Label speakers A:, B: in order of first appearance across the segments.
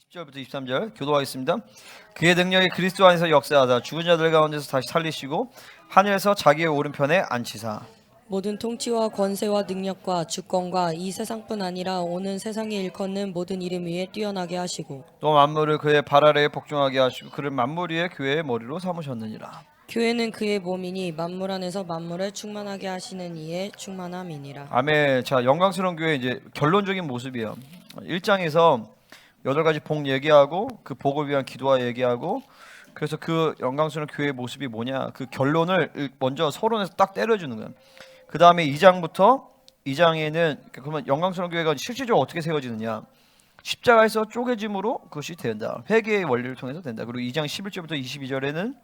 A: 10절부터 23절 교도하겠습니다. 그의 능력이 그리스도 안에서 역사하다 죽은 자들 가운데서 다시 살리시고 하늘에서 자기의 오른편에 앉히사
B: 모든 통치와 권세와 능력과 주권과 이 세상뿐 아니라 오는 세상에 일컫는 모든 이름 위에 뛰어나게 하시고
A: 또 만물을 그의 발 아래에 복종하게 하시고 그를 만물 위에 교회의 머리로 삼으셨느니라.
B: 교회는 그의 몸이니 만물 안에서 만물을 충만하게 하시는 이의 충만함이니라.
A: 아멘. 자, 영광스러운 교회 이제 결론적인 모습이에요. 1장에서 8가지 복 얘기하고 그 복을 위한 기도와 얘기하고 그래서 그 영광스러운 교회의 모습이 뭐냐 그 결론을 먼저 서론에서 딱 때려주는 거예요. 그 다음에 2장에는 그러면 영광스러운 교회가 실질적으로 어떻게 세워지느냐 십자가에서 쪼개짐으로 그것이 된다. 회개의 원리를 통해서 된다. 그리고 2장 11절부터 22절에는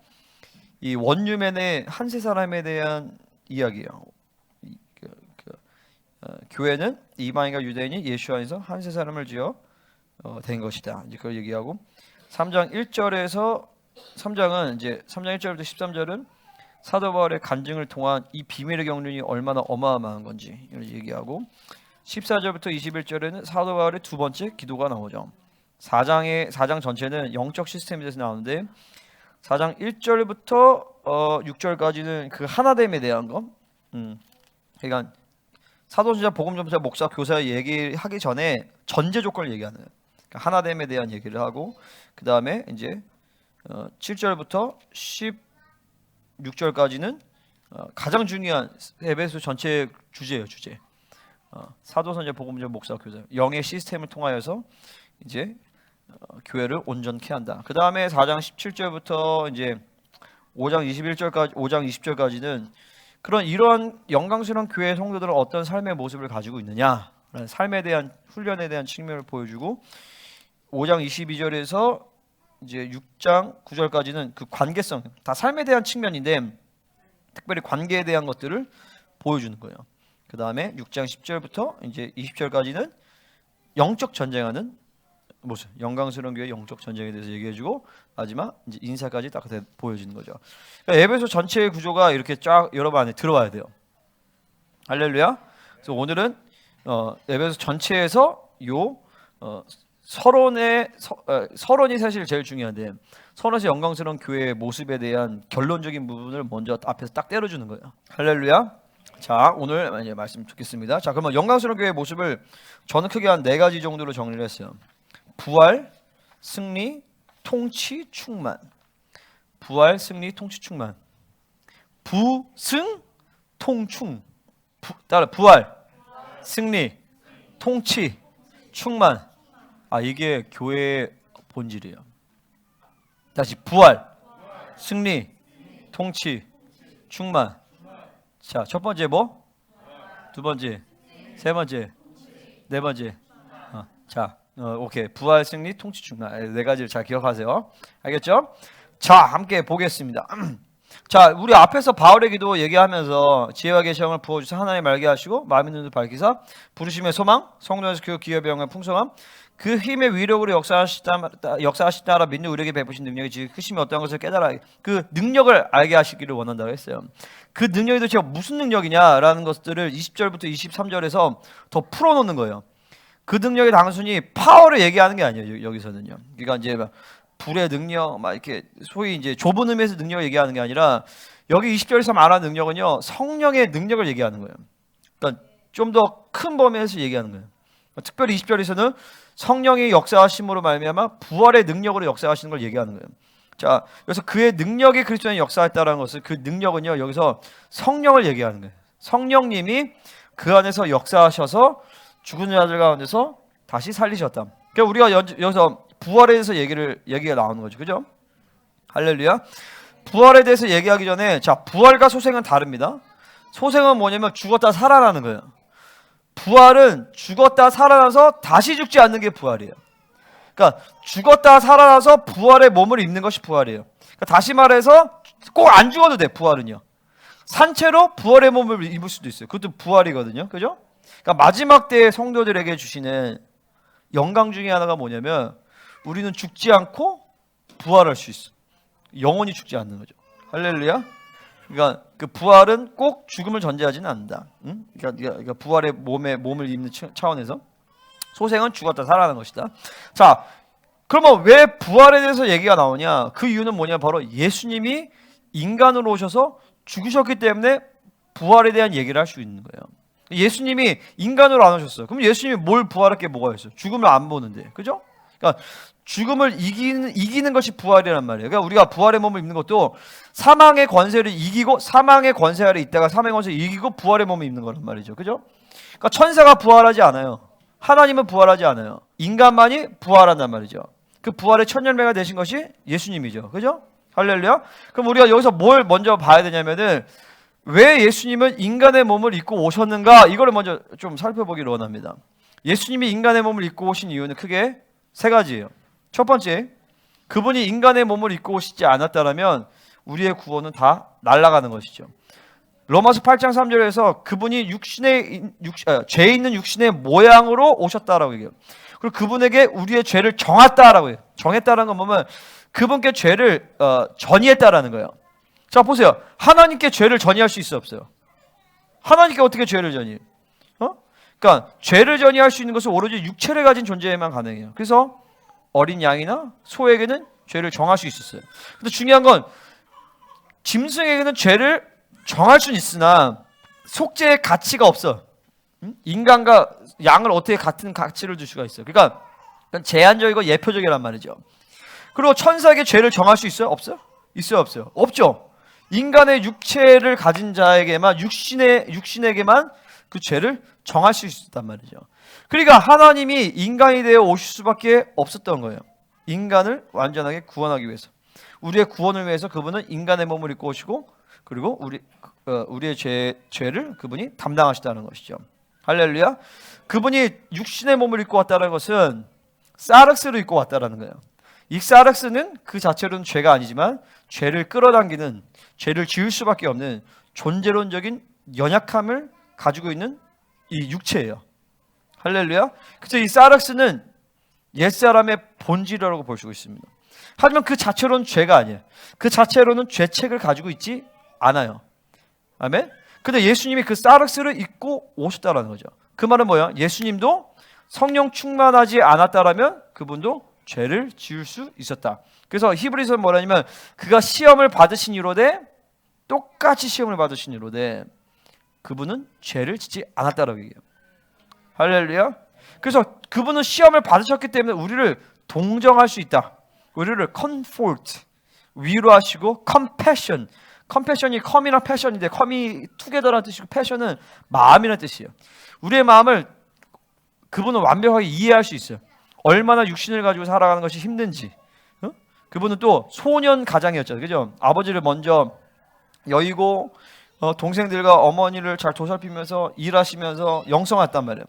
A: 이 원유맨의 한 세 사람에 대한 이야기예요. 교회는 이방인과 유대인이 예수 안에서 한 세 사람을 지어 된 것이다. 이제 그걸 얘기하고 3장 1절에서 3장은 이제 3장 1절부터 13절은 사도 바울의 간증을 통한 이 비밀의 경륜이 얼마나 어마어마한 건지 이걸 얘기하고 14절부터 21절에는 사도 바울의 두 번째 기도가 나오죠. 4장 전체는 영적 시스템에 대해서 나오는데 4장 1절부터 6절까지는 그 하나됨에 대한 거. 그러니까 사도신자, 복음전도자, 목사, 교사 얘기하기 전에 전제 조건을 얘기하는 거예요. 그러니까 하나됨에 대한 얘기를 하고 그 다음에 이제 7절부터 16절까지는 가장 중요한 에베소 전체 주제예요. 주제. 사도선자, 복음전도자, 목사, 교사 영의 시스템을 통하여서 이제 교회를 온전케 한다. 그 다음에 4장 17절부터 이제 5장 20절까지는 이러한 영광스러운 교회 성도들은 어떤 삶의 모습을 가지고 있느냐, 삶에 대한 훈련에 대한 측면을 보여주고 5장 22절에서 이제 6장 9절까지는 그 관계성, 다 삶에 대한 측면인데 특별히 관계에 대한 것들을 보여주는 거예요. 그 다음에 6장 10절부터 이제 20절까지는 영적 전쟁하는 모습, 영광스러운 교회 영적 전쟁에 대해서 얘기해주고 마지막 이제 인사까지 딱 보여주는 거죠. 그러니까 에베소 전체의 구조가 이렇게 쫙 여러분 안에 들어와야 돼요. 할렐루야. 그래서 오늘은 에베소 전체에서 서론이 사실 제일 중요한데 서론에서 영광스러운 교회의 모습에 대한 결론적인 부분을 먼저 앞에서 딱 때려주는 거예요. 할렐루야. 자, 오늘 이제 말씀 듣겠습니다. 자, 그러면 영광스러운 교회의 모습을 저는 크게 한 4가지 정도로 정리를 했어요. 부활, 승리, 통치, 충만. 부활, 승리, 통치, 충만. 부승, 통충. 따라 부활, 승리, 통치, 충만. 이게 교회의 본질이에요. 다시 부활, 승리, 통치, 충만. 자, 첫 번째 뭐? 두 번째, 세 번째, 네 번째. 자, 오케이. 부활, 승리, 통치, 충만. 4가지를 잘 기억하세요. 알겠죠? 자, 함께 보겠습니다. 자, 우리 앞에서 바울의 기도 얘기하면서 지혜와 계시함을 부어주사 하나님 알게 하시고 마음의 눈을 밝히사 부르심의 소망, 성령에서 그 기업의 영광 풍성함, 그 힘의 위력으로 역사하시다라 믿는 우리에게 베푸신 능력이 지금 크심이 어떠한 것을 깨달아 그 능력을 알게 하시기를 원한다고 했어요. 그 능력이 도대체 무슨 능력이냐라는 것들을 20절부터 23절에서 더 풀어놓는 거예요. 그 능력이 단순히 파워를 얘기하는 게 아니에요. 여기서는요. 그러니까 이제 불의 능력, 막 이렇게 소위 이제 좁은 의미에서 능력을 얘기하는 게 아니라 여기 20절에서 말하는 능력은요 성령의 능력을 얘기하는 거예요. 그러니까 좀 더 큰 범위에서 얘기하는 거예요. 특별히 20절에서는 성령의 역사하심으로 말미암아 부활의 능력으로 역사하시는 걸 얘기하는 거예요. 자, 그래서 그의 능력이 그리스도에 역사했다라는 것은 그 능력은요 여기서 성령을 얘기하는 거예요. 성령님이 그 안에서 역사하셔서 죽은 자들 가운데서 다시 살리셨다. 그러니까 우리가 여기서 부활에 대해서 얘기가 나오는 거죠, 그죠? 할렐루야. 부활에 대해서 얘기하기 전에 자 부활과 소생은 다릅니다. 소생은 뭐냐면 죽었다 살아나는 거예요. 부활은 죽었다 살아나서 다시 죽지 않는 게 부활이에요. 그러니까 죽었다 살아나서 부활의 몸을 입는 것이 부활이에요. 그러니까 다시 말해서 꼭 안 죽어도 돼. 부활은요. 산채로 부활의 몸을 입을 수도 있어요. 그것도 부활이거든요, 그죠? 그러니까 마지막 때의 성도들에게 주시는 영광 중에 하나가 뭐냐면 우리는 죽지 않고 부활할 수 있어. 영원히 죽지 않는 거죠. 할렐루야. 그러니까 그 부활은 꼭 죽음을 전제하지는 않는다. 응? 그러니까 부활의 몸을 입는 차원에서 소생은 죽었다 살아나는 것이다. 자, 그러면 왜 부활에 대해서 얘기가 나오냐? 그 이유는 뭐냐? 바로 예수님이 인간으로 오셔서 죽으셨기 때문에 부활에 대한 얘기를 할 수 있는 거예요. 예수님이 인간으로 안 오셨어. 그럼 예수님이 뭘 부활할 게 뭐가 있어? 죽음을 안 보는데, 그죠? 그러니까 죽음을 이기는 것이 부활이란 말이에요. 그러니까 우리가 부활의 몸을 입는 것도 사망의 권세를 이기고 사망의 권세 아래 있다가 사망의 권세를 이기고 부활의 몸을 입는 거란 말이죠, 그죠? 그러니까 천사가 부활하지 않아요. 하나님은 부활하지 않아요. 인간만이 부활한단 말이죠. 그 부활의 첫 열매가 되신 것이 예수님이죠, 그죠? 할렐루야. 그럼 우리가 여기서 뭘 먼저 봐야 되냐면은 왜 예수님은 인간의 몸을 입고 오셨는가, 이거를 먼저 좀 살펴보기를 원합니다. 예수님이 인간의 몸을 입고 오신 이유는 크게 세 가지예요. 첫 번째, 그분이 인간의 몸을 입고 오시지 않았다면 우리의 구원은 다 날아가는 것이죠. 로마서 8장 3절에서 그분이 죄 있는 육신의 모양으로 오셨다라고 얘기해요. 그리고 그분에게 우리의 죄를 정했다라고 해요. 정했다라는 건 뭐냐면 그분께 죄를 전이했다라는 거예요. 자, 보세요. 하나님께 죄를 전이할 수 있어, 없어요? 하나님께 어떻게 죄를 전이해요? 그러니까 죄를 전이할 수 있는 것은 오로지 육체를 가진 존재에만 가능해요. 그래서 어린 양이나 소에게는 죄를 정할 수 있었어요. 근데 중요한 건 짐승에게는 죄를 정할 수는 있으나 속죄의 가치가 없어. 인간과 양을 어떻게 같은 가치를 줄 수가 있어요. 그러니까 제한적이고 예표적이란 말이죠. 그리고 천사에게 죄를 정할 수 있어요? 없어요? 있어요, 없어요? 없죠. 인간의 육체를 가진 자에게만, 육신에게만 그 죄를 정할 수 있었단 말이죠. 그러니까 하나님이 인간이 되어 오실 수밖에 없었던 거예요. 인간을 완전하게 구원하기 위해서, 우리의 구원을 위해서 그분은 인간의 몸을 입고 오시고, 그리고 우리의 죄를 그분이 담당하시다는 것이죠. 할렐루야. 그분이 육신의 몸을 입고 왔다는 것은 사르스를 입고 왔다는 거예요. 이 사르스는 그 자체로는 죄가 아니지만 죄를 끌어당기는, 죄를 지을 수밖에 없는 존재론적인 연약함을 가지고 있는 이 육체예요. 할렐루야. 그래서 이 사르스는 옛사람의 본질이라고 볼 수 있습니다. 하지만 그 자체로는 죄가 아니에요. 그 자체로는 죄책을 가지고 있지 않아요. 아멘. 근데 예수님이 그 사르스를 입고 오셨다는 거죠. 그 말은 뭐야? 예수님도 성령 충만하지 않았다라면 그분도 죄를 지을 수 있었다. 그래서 히브리서는 뭐라냐면 그가 시험을 받으신 이로되, 똑같이 시험을 받으신 이로되 그분은 죄를 짓지 않았다라고 얘기해요. 할렐루야. 그래서 그분은 시험을 받으셨기 때문에 우리를 동정할 수 있다. 우리를 comfort, 위로하시고, compassion, compassion이 come이나 passion인데 come이 together라는 뜻이고 passion은 마음이라는 뜻이에요. 우리의 마음을 그분은 완벽하게 이해할 수 있어요. 얼마나 육신을 가지고 살아가는 것이 힘든지. 그분은 또 소년 가장이었잖아요, 그죠? 아버지를 먼저 여의고 동생들과 어머니를 잘 보살피면서 일하시면서 영성했단 말이에요.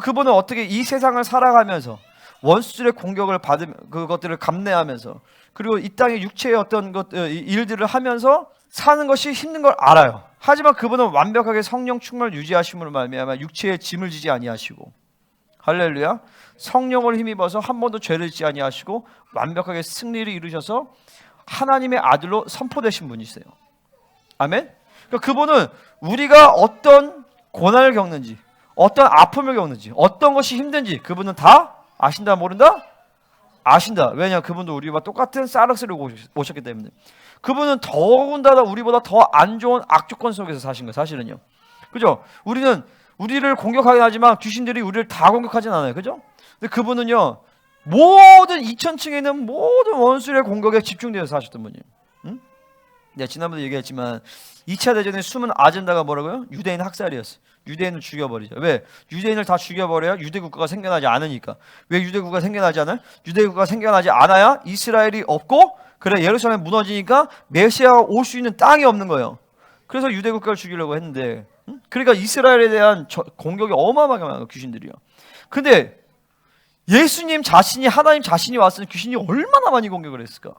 A: 그분은 어떻게 이 세상을 살아가면서 원수들의 공격을 받으며 그것들을 감내하면서, 그리고 이 땅의 육체의 어떤 일들을 하면서 사는 것이 힘든 걸 알아요. 하지만 그분은 완벽하게 성령 충만을 유지하심으로 말미암아 육체의 짐을 지지 아니하시고, 할렐루야, 성령을 힘입어서 한 번도 죄를 짓지 아니하시고 완벽하게 승리를 이루셔서 하나님의 아들로 선포되신 분이세요. 아멘. 그러니까 그분은 우리가 어떤 고난을 겪는지, 어떤 아픔을 겪는지, 어떤 것이 힘든지 그분은 다 아신다, 모른다? 아신다. 왜냐? 그분도 우리와 똑같은 사르스를 오셨기 때문에. 그분은 더군다나 우리보다 더 안 좋은 악조건 속에서 사신 거예요, 사실은요. 그죠? 우리를 공격하긴 하지만 귀신들이 우리를 다 공격하진 않아요, 그죠? 근데 그분은요, 모든 2000층에 있는 모든 원수의 공격에 집중되어서 사셨던 분이에요. 응? 내가 지난번에 얘기했지만 2차 대전의 숨은 아젠다가 뭐라고요? 유대인 학살이었어요. 유대인을 죽여버리죠. 왜? 유대인을 다 죽여버려야 유대 국가가 생겨나지 않으니까. 왜 유대 국가가 생겨나지 않아요? 유대 국가가 생겨나지 않아야 이스라엘이 없고, 그래 예루살렘 무너지니까 메시아가 올 수 있는 땅이 없는 거예요. 그래서 유대 국가를 죽이려고 했는데, 그러니까 이스라엘에 대한 공격이 어마어마하게 많아요, 귀신들이요. 근데 예수님 자신이, 하나님 자신이 왔을 때 귀신이 얼마나 많이 공격을 했을까?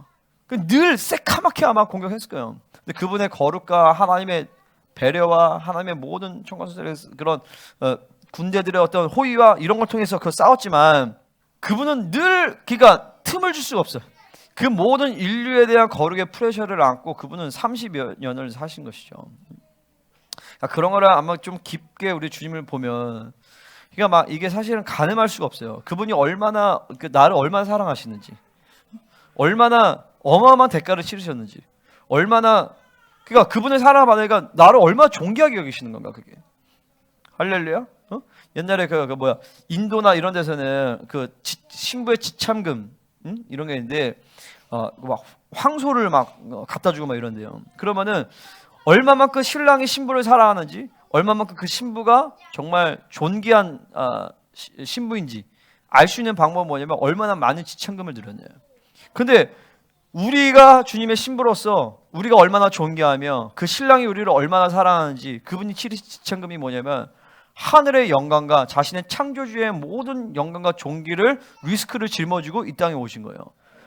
A: 늘 새카맣게 아마 공격했을 거예요. 근데 그분의 거룩과 하나님의 배려와 하나님의 모든 총괄들의 그런 군대들의 어떤 호의와 이런 걸 통해서 싸웠지만, 그분은 늘 그러니까 틈을 줄 수가 없어요. 그 모든 인류에 대한 거룩의 프레셔를 안고 그분은 30여 년을 사신 것이죠. 그런 거를 아마 좀 깊게 우리 주님을 보면 그러니까 막 이게 사실은 가늠할 수가 없어요. 그분이 얼마나 나를 얼마나 사랑하시는지, 얼마나 어마어마한 대가를 치르셨는지, 얼마나 그러니까 그분의 사랑받으니까 나를 얼마나 존귀하게 여기시는 건가 그게. 할렐루야. 옛날에 그 뭐야 인도나 이런 데서는 그 신부의 지참금 이런 게 있는데 막 황소를 막 갖다 주고 막 이런데요. 그러면은 얼마만큼 신랑이 신부를 사랑하는지, 얼마만큼 그 신부가 정말 존귀한 신부인지 알 수 있는 방법은 뭐냐면 얼마나 많은 지참금을 드렸냐요. 근데 우리가 주님의 신부로서 우리가 얼마나 존귀하며 그 신랑이 우리를 얼마나 사랑하는지 그분이 치르신 지참금이 뭐냐면 하늘의 영광과 자신의 창조주의 모든 영광과 존귀를 리스크를 짊어지고 이 땅에 오신 거예요.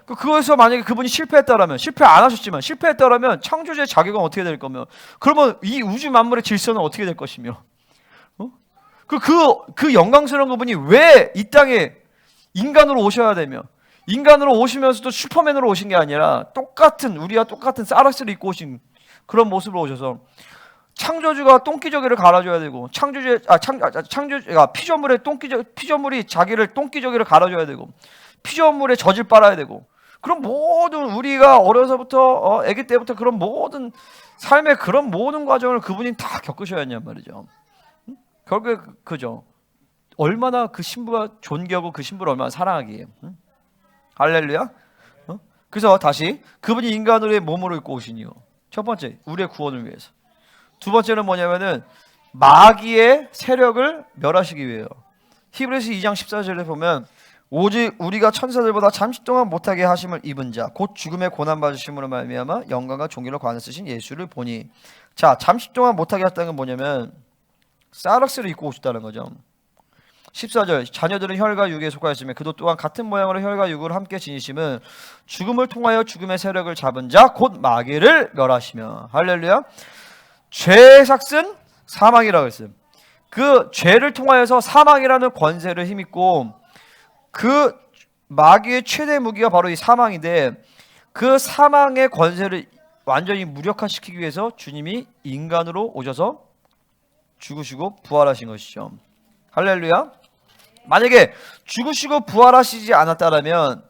A: 그거에서 만약에 그분이 실패했다라면, 실패 안 하셨지만 실패했다라면 창조주의 자격은 어떻게 될 거며, 그러면 이 우주 만물의 질서는 어떻게 될 것이며, 그 영광스러운 그분이 왜 이 땅에 인간으로 오셔야 되며, 인간으로 오시면서도 슈퍼맨으로 오신 게 아니라 우리와 똑같은 사락스를 입고 오신 그런 모습으로 오셔서 창조주가 똥기저귀를 갈아줘야 되고, 창조주가 피조물이 자기를 똥기저귀를 갈아줘야 되고, 피조물에 젖을 빨아야 되고, 그런 모든 우리가 어려서부터 아기 때부터 그런 모든 삶의 그런 모든 과정을 그분이 다 겪으셔야 했냔 말이죠. 결국에 그죠. 얼마나 그 신부가 존귀하고 그 신부를 얼마나 사랑하기에. 할렐루야. 그래서 다시 그분이 인간으로의 몸으로 입고 오신 이유. 첫 번째, 우리의 구원을 위해서. 두 번째는 뭐냐면은 마귀의 세력을 멸하시기 위해요. 히브리서 2장 14절에 보면 오직 우리가 천사들보다 잠시 동안 못하게 하심을 입은 자 곧 죽음의 고난 받으심으로 말미암아 영광과 존귀를 관을 쓰신 예수를 보니. 자, 잠시 동안 못하게 했다는 건 뭐냐면 사락스를 입고 오셨다는 거죠. 14절 자녀들은 혈과 육에 속하였으며 그도 또한 같은 모양으로 혈과 육을 함께 지니심은 죽음을 통하여 죽음의 세력을 잡은 자 곧 마귀를 멸하시며. 할렐루야. 죄의 삭은 사망이라고 했어요. 그 죄를 통하여서 사망이라는 권세를 힘입고 그 마귀의 최대 무기가 바로 이 사망인데 그 사망의 권세를 완전히 무력화시키기 위해서 주님이 인간으로 오셔서 죽으시고 부활하신 것이죠. 할렐루야. 만약에 죽으시고 부활하시지 않았다면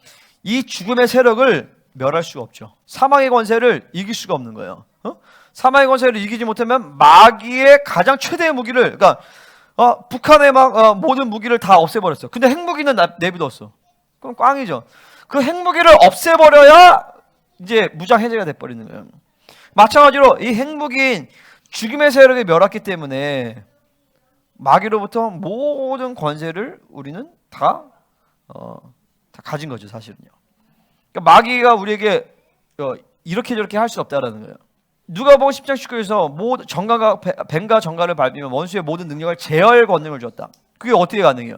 A: 이 죽음의 세력을 멸할 수가 없죠. 사망의 권세를 이길 수가 없는 거예요. 사망의 권세를 이기지 못하면 마귀의 가장 최대의 무기를, 그러니까 북한의 모든 무기를 다 없애버렸어. 근데 핵무기는 내비뒀어. 그럼 꽝이죠. 그 핵무기를 없애버려야 이제 무장 해제가 돼버리는 거예요. 마찬가지로 이 핵무기인 죽음의 세력을 멸했기 때문에 마귀로부터 모든 권세를 우리는 다 가진 거죠, 사실은요. 그러니까 마귀가 우리에게 이렇게 저렇게 할 수 없다라는 거예요. 누가복음 10장 19절에서 뱀과 정갈을 밟으며 원수의 모든 능력을 제어할 권능을 줬다. 그게 어떻게 가능해요?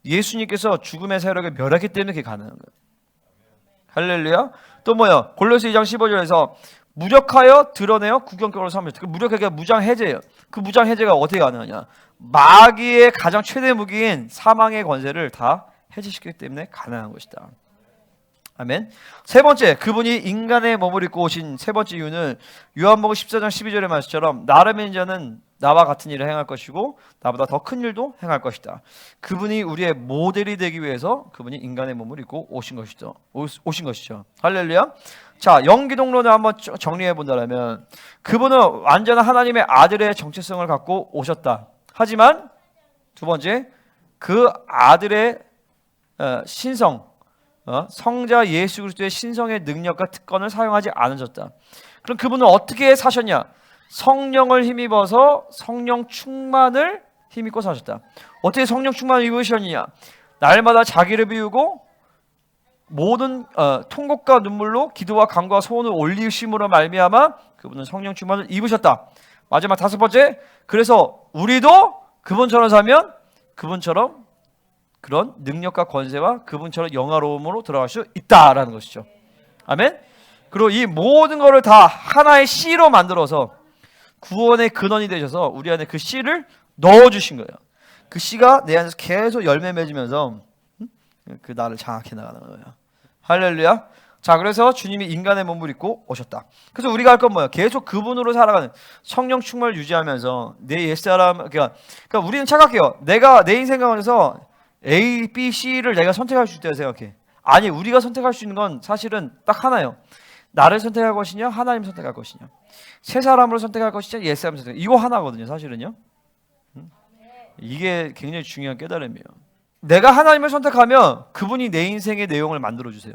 A: 예수님께서 죽음의 세력을 멸했기 때문에 그게 가능한 거예요. 할렐루야. 또 뭐요? 골로새 2장 15절에서 무력하여 드러내어 국경격으로 삼으셨다. 그 무력하게 무장 해제예요. 그 무장 해제가 어떻게 가능하냐? 마귀의 가장 최대 무기인 사망의 권세를 다 해제시키기 때문에 가능한 것이다. 아멘. 세 번째, 그분이 인간의 몸을 입고 오신 세 번째 이유는 요한복음 14장 12절의 말씀처럼 나를 믿는 자는 나와 같은 일을 행할 것이고 나보다 더 큰 일도 행할 것이다. 그분이 우리의 모델이 되기 위해서 그분이 인간의 몸을 입고 오신 것이죠. 할렐루야. 자, 영기독론을 한번 정리해 본다면 그분은 완전한 하나님의 아들의 정체성을 갖고 오셨다. 하지만 두 번째, 그 아들의 신성, 성자 예수 그리스도의 신성의 능력과 특권을 사용하지 않으셨다. 그럼 그분은 어떻게 사셨냐? 성령을 힘입어서 성령 충만을 힘입고 사셨다. 어떻게 성령 충만을 입으셨느냐? 날마다 자기를 비우고 모든 통곡과 눈물로 기도와 간구와 소원을 올리심으로 말미암아 그분은 성령 충만을 입으셨다. 마지막 다섯 번째, 그래서 우리도 그분처럼 살면 그분처럼 그런 능력과 권세와 그분처럼 영화로움으로 들어갈 수 있다라는 것이죠. 아멘. 그리고 이 모든 것을 다 하나의 씨로 만들어서 구원의 근원이 되셔서 우리 안에 그 씨를 넣어주신 거예요. 그 씨가 내 안에서 계속 열매 맺으면서 그 나를 장악해 나가는 거예요. 할렐루야. 자, 그래서 주님이 인간의 몸을 입고 오셨다. 그래서 우리가 할 건 뭐야? 계속 그분으로 살아가는 성령 충만을 유지하면서 내 옛사람, 그러니까 우리는 착각해요. 내가 내 인생 가운데서 A, B, C를 내가 선택할 수 있다고 생각해. 아니, 우리가 선택할 수 있는 건 사실은 딱 하나예요. 나를 선택할 것이냐, 하나님 선택할 것이냐. 새 사람으로 선택할 것이냐, 옛사람 선택. 이거 하나거든요, 사실은요. 이게 굉장히 중요한 깨달음이에요. 내가 하나님을 선택하면 그분이 내 인생의 내용을 만들어 주세요.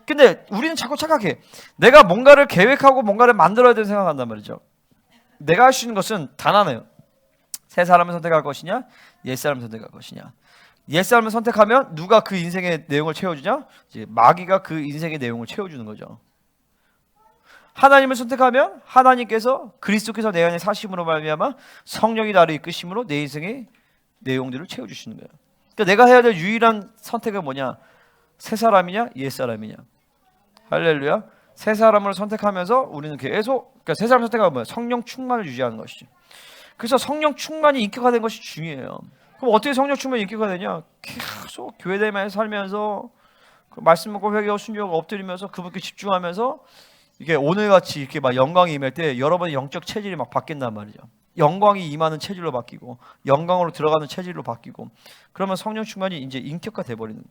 A: 근데 우리는 자꾸 착각해. 내가 뭔가를 계획하고 뭔가를 만들어야 된다고 생각한단 말이죠. 내가 할 수 있는 것은 단 하나예요. 새 사람을 선택할 것이냐, 옛 사람을 선택할 것이냐. 옛 사람을 선택하면 누가 그 인생의 내용을 채워주냐? 이제 마귀가 그 인생의 내용을 채워주는 거죠. 하나님을 선택하면 하나님께서 그리스도께서 내 안에 사심으로 말미암아 성령이 나를 이끄심으로 내 인생의 내용들을 채워주시는 거예요. 그러니까 내가 해야 될 유일한 선택은 뭐냐? 새 사람이냐, 옛 사람이냐. 할렐루야. 새 사람을 선택하면서 우리는 계속, 그러니까 새 사람을 선택하면 뭐야? 성령 충만을 유지하는 것이죠. 그래서 성령 충만이 인격화된 것이 중요해요. 그럼 어떻게 성령 충만이 인격화가 되냐? 계속 교회대만 살면서 그 말씀 먹고 회개하고 순종하고 엎드리면서 그분께 집중하면서 이게 오늘같이 이렇게 막 영광이 임할 때 여러분의 영적 체질이 막 바뀐단 말이죠. 영광이 임하는 체질로 바뀌고 영광으로 들어가는 체질로 바뀌고 그러면 성령 충만이 이제 인격화 돼버리는.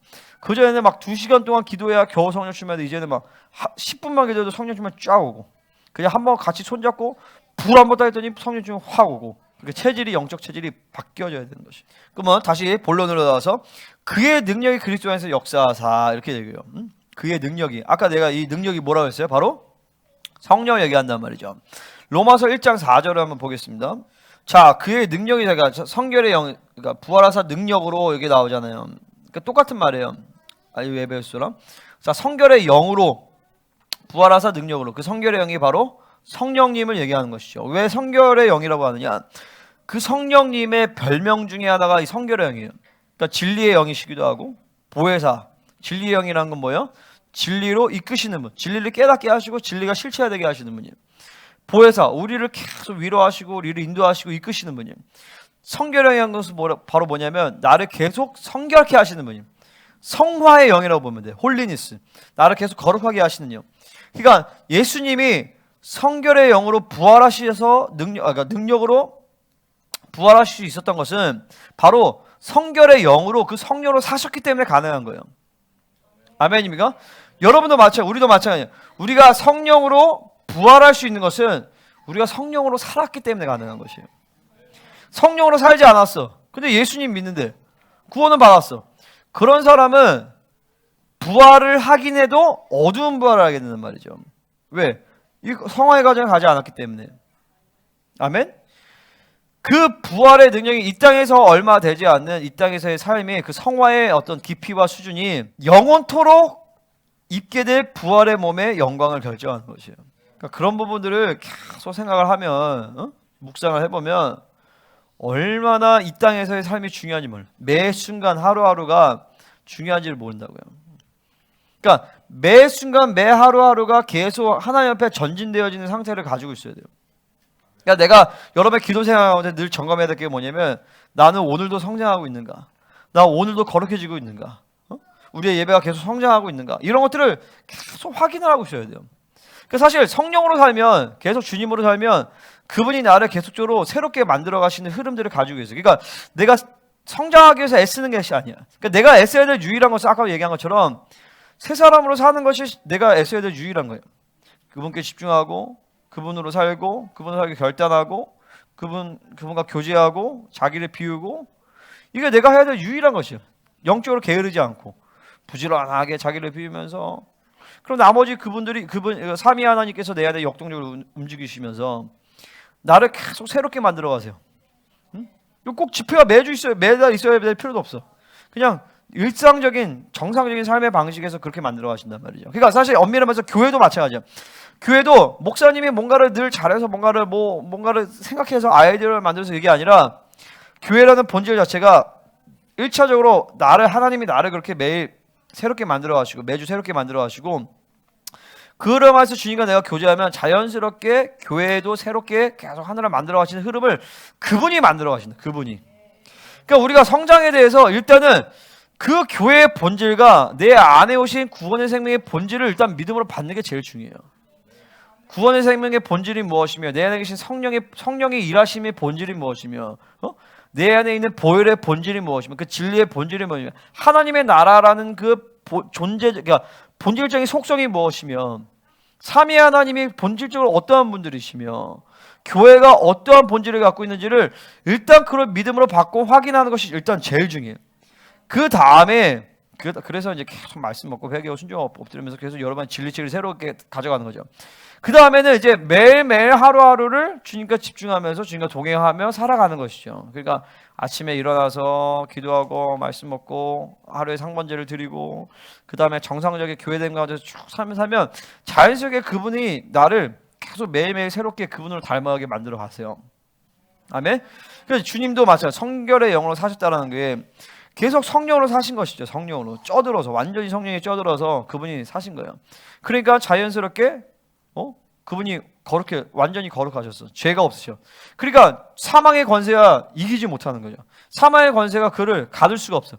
A: 그전에는 막 2시간 동안 기도해야 겨우 성령 충만인데 이제는 막 10분만 기도해도 성령 충만 쫙 오고 그냥 한번 같이 손잡고 불 한번 따했더니 성령 충만 확 오고. 그러니까 체질이 영적 체질이 바뀌어져야 되는 것이. 그러면 다시 본론으로 나와서 그의 능력이 그리스도 안에서 역사하사 이렇게 얘기해요. 그의 능력이 아까 내가 이 능력이 뭐라고 했어요? 바로 성령 얘기한단 말이죠. 로마서 1장 4절을 한번 보겠습니다. 자, 그의 능력이 제가 성결의 영, 그러니까 부활하사 능력으로 여기 나오잖아요. 그러니까 똑같은 말이에요. 아니 에베소랑. 자, 성결의 영으로 부활하사 능력으로 그 성결의 영이 바로 성령님을 얘기하는 것이죠. 왜 성결의 영이라고 하느냐? 그 성령님의 별명 중에 하나가 이 성결의 영이에요. 그러니까 진리의 영이시기도 하고 보혜사. 진리의 영이라는 건 뭐예요? 진리로 이끄시는 분, 진리를 깨닫게 하시고 진리가 실체화되게 하시는 분이에요. 보혜사, 우리를 계속 위로하시고 우리를 인도하시고 이끄시는 분이에요. 성결의 영이라는 것은 바로 뭐냐면 나를 계속 성결케 하시는 분이에요. 성화의 영이라고 보면 돼요. 홀리니스, 나를 계속 거룩하게 하시는 영. 그러니까 예수님이 성결의 영으로 부활하셔서 능력으로 부활하실 수 있었던 것은 바로 성결의 영으로 그 성령으로 사셨기 때문에 가능한 거예요. 아멘입니까? 여러분도 마찬가지, 우리도 마찬가지예요. 우리가 성령으로 부활할 수 있는 것은 우리가 성령으로 살았기 때문에 가능한 것이에요. 성령으로 살지 않았어. 근데 예수님 믿는데 구원은 받았어. 그런 사람은 부활을 하긴 해도 어두운 부활을 하게 된단 말이죠. 왜? 이 성화의 과정을 가지 않았기 때문에. 아멘? 그 부활의 능력이 이 땅에서 얼마 되지 않는 이 땅에서의 삶이 그 성화의 어떤 깊이와 수준이 영원토록 입게 될 부활의 몸의 영광을 결정하는 것이에요. 그러니까 그런 부분들을 계속 생각을 하면 묵상을 해보면 얼마나 이 땅에서의 삶이 중요한지 매 순간 하루하루가 중요한지를 모른다고요. 그러니까 매 순간 매 하루하루가 계속 하나님 앞에 전진되어지는 상태를 가지고 있어야 돼요. 그러니까 내가 여러분의 기도 생활 가운데 늘 점검해야 될 게 뭐냐면 나는 오늘도 성장하고 있는가? 나 오늘도 거룩해지고 있는가? 우리의 예배가 계속 성장하고 있는가? 이런 것들을 계속 확인을 하고 있어야 돼요. 그러니까 사실 성령으로 살면 계속 주님으로 살면 그분이 나를 계속적으로 새롭게 만들어 가시는 흐름들을 가지고 있어요. 그러니까 내가 성장하기 위해서 애쓰는 것이 아니야. 그러니까 내가 애써야 될 유일한 것은 아까 얘기한 것처럼 새 사람으로 사는 것이 내가 애써야 될 유일한 거예요. 그분께 집중하고 그분으로 살고 그분으로 살기 결단하고 그분과 교제하고 자기를 비우고 이게 내가 해야 될 유일한 것이에요. 영적으로 게으르지 않고 부지런하게 자기를 비우면서 그럼 나머지 그분 삼위 하나님께서 내야 될 역동적으로 움직이시면서 나를 계속 새롭게 만들어 가세요. 응? 꼭 집회가 매달 있어야 될 필요도 없어. 그냥 일상적인 정상적인 삶의 방식에서 그렇게 만들어 가신단 말이죠. 그러니까 사실 엄밀히 말해서 교회도 마찬가지야. 교회도 목사님이 뭔가를 늘 잘해서 뭔가를 생각해서 아이디어를 만들어서 이게 아니라 교회라는 본질 자체가 1차적으로 하나님이 나를 그렇게 매일 새롭게 만들어 가시고 매주 새롭게 만들어 가시고 그러면서 주님과 내가 교제하면 자연스럽게 교회도 새롭게 계속 하나를 만들어 가시는 흐름을 그분이 만들어 가신다. 그분이. 그러니까 우리가 성장에 대해서 일단은 그 교회의 본질과 내 안에 오신 구원의 생명의 본질을 일단 믿음으로 받는 게 제일 중요해요. 구원의 생명의 본질이 무엇이며 내 안에 계신 성령의 일하심의 본질이 무엇이며 내 안에 있는 보혈의 본질이 무엇이며 그 진리의 본질이 무엇이며 하나님의 나라라는 그 그러니까 본질적인 속성이 무엇이며 삼위 하나님이 본질적으로 어떠한 분들이시며 교회가 어떠한 본질을 갖고 있는지를 일단 그걸 믿음으로 받고 확인하는 것이 일단 제일 중요해요. 그 다음에 그래서 이제 계속 말씀 먹고 회개하고 순종하고 엎드리면서 계속 여러 번 진리책을 새롭게 가져가는 거죠. 그 다음에는 이제 매일매일 하루하루를 주님과 집중하면서 주님과 동행하며 살아가는 것이죠. 그러니까 아침에 일어나서 기도하고 말씀 먹고 하루에 상번제를 드리고 그 다음에 정상적인 교회된 가운데서 쭉 살면 자연스럽게 그분이 나를 계속 매일매일 새롭게 그분을 닮아가게 만들어 가세요. 아멘. 그래서 주님도 마찬가지로 성결의 영으로 사셨다라는 게 계속 성령으로 사신 것이죠. 성령으로 쪄들어서 완전히 성령에 쪄들어서 그분이 사신 거예요. 그러니까 자연스럽게 그분이 완전히 거룩하셨어. 죄가 없으셔. 그러니까 사망의 권세가 이기지 못하는 거죠. 사망의 권세가 그를 가둘 수가 없어.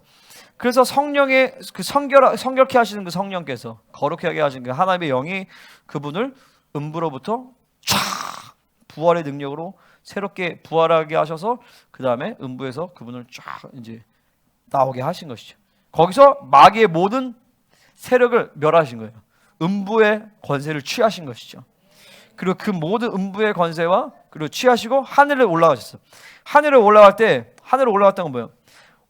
A: 그래서 성령의 그 성결케 하시는 그 성령께서 거룩하게 하신 그 하나님의 영이 그분을 음부로부터 쫙 부활의 능력으로 새롭게 부활하게 하셔서 그 다음에 음부에서 그분을 쫙 이제 나오게 하신 것이죠. 거기서 마귀의 모든 세력을 멸하신 거예요. 음부의 권세를 취하신 것이죠. 그리고 그 모든 음부의 권세와 그리고 취하시고 하늘에 올라가셨어요. 하늘에 올라갔다는 건 뭐예요?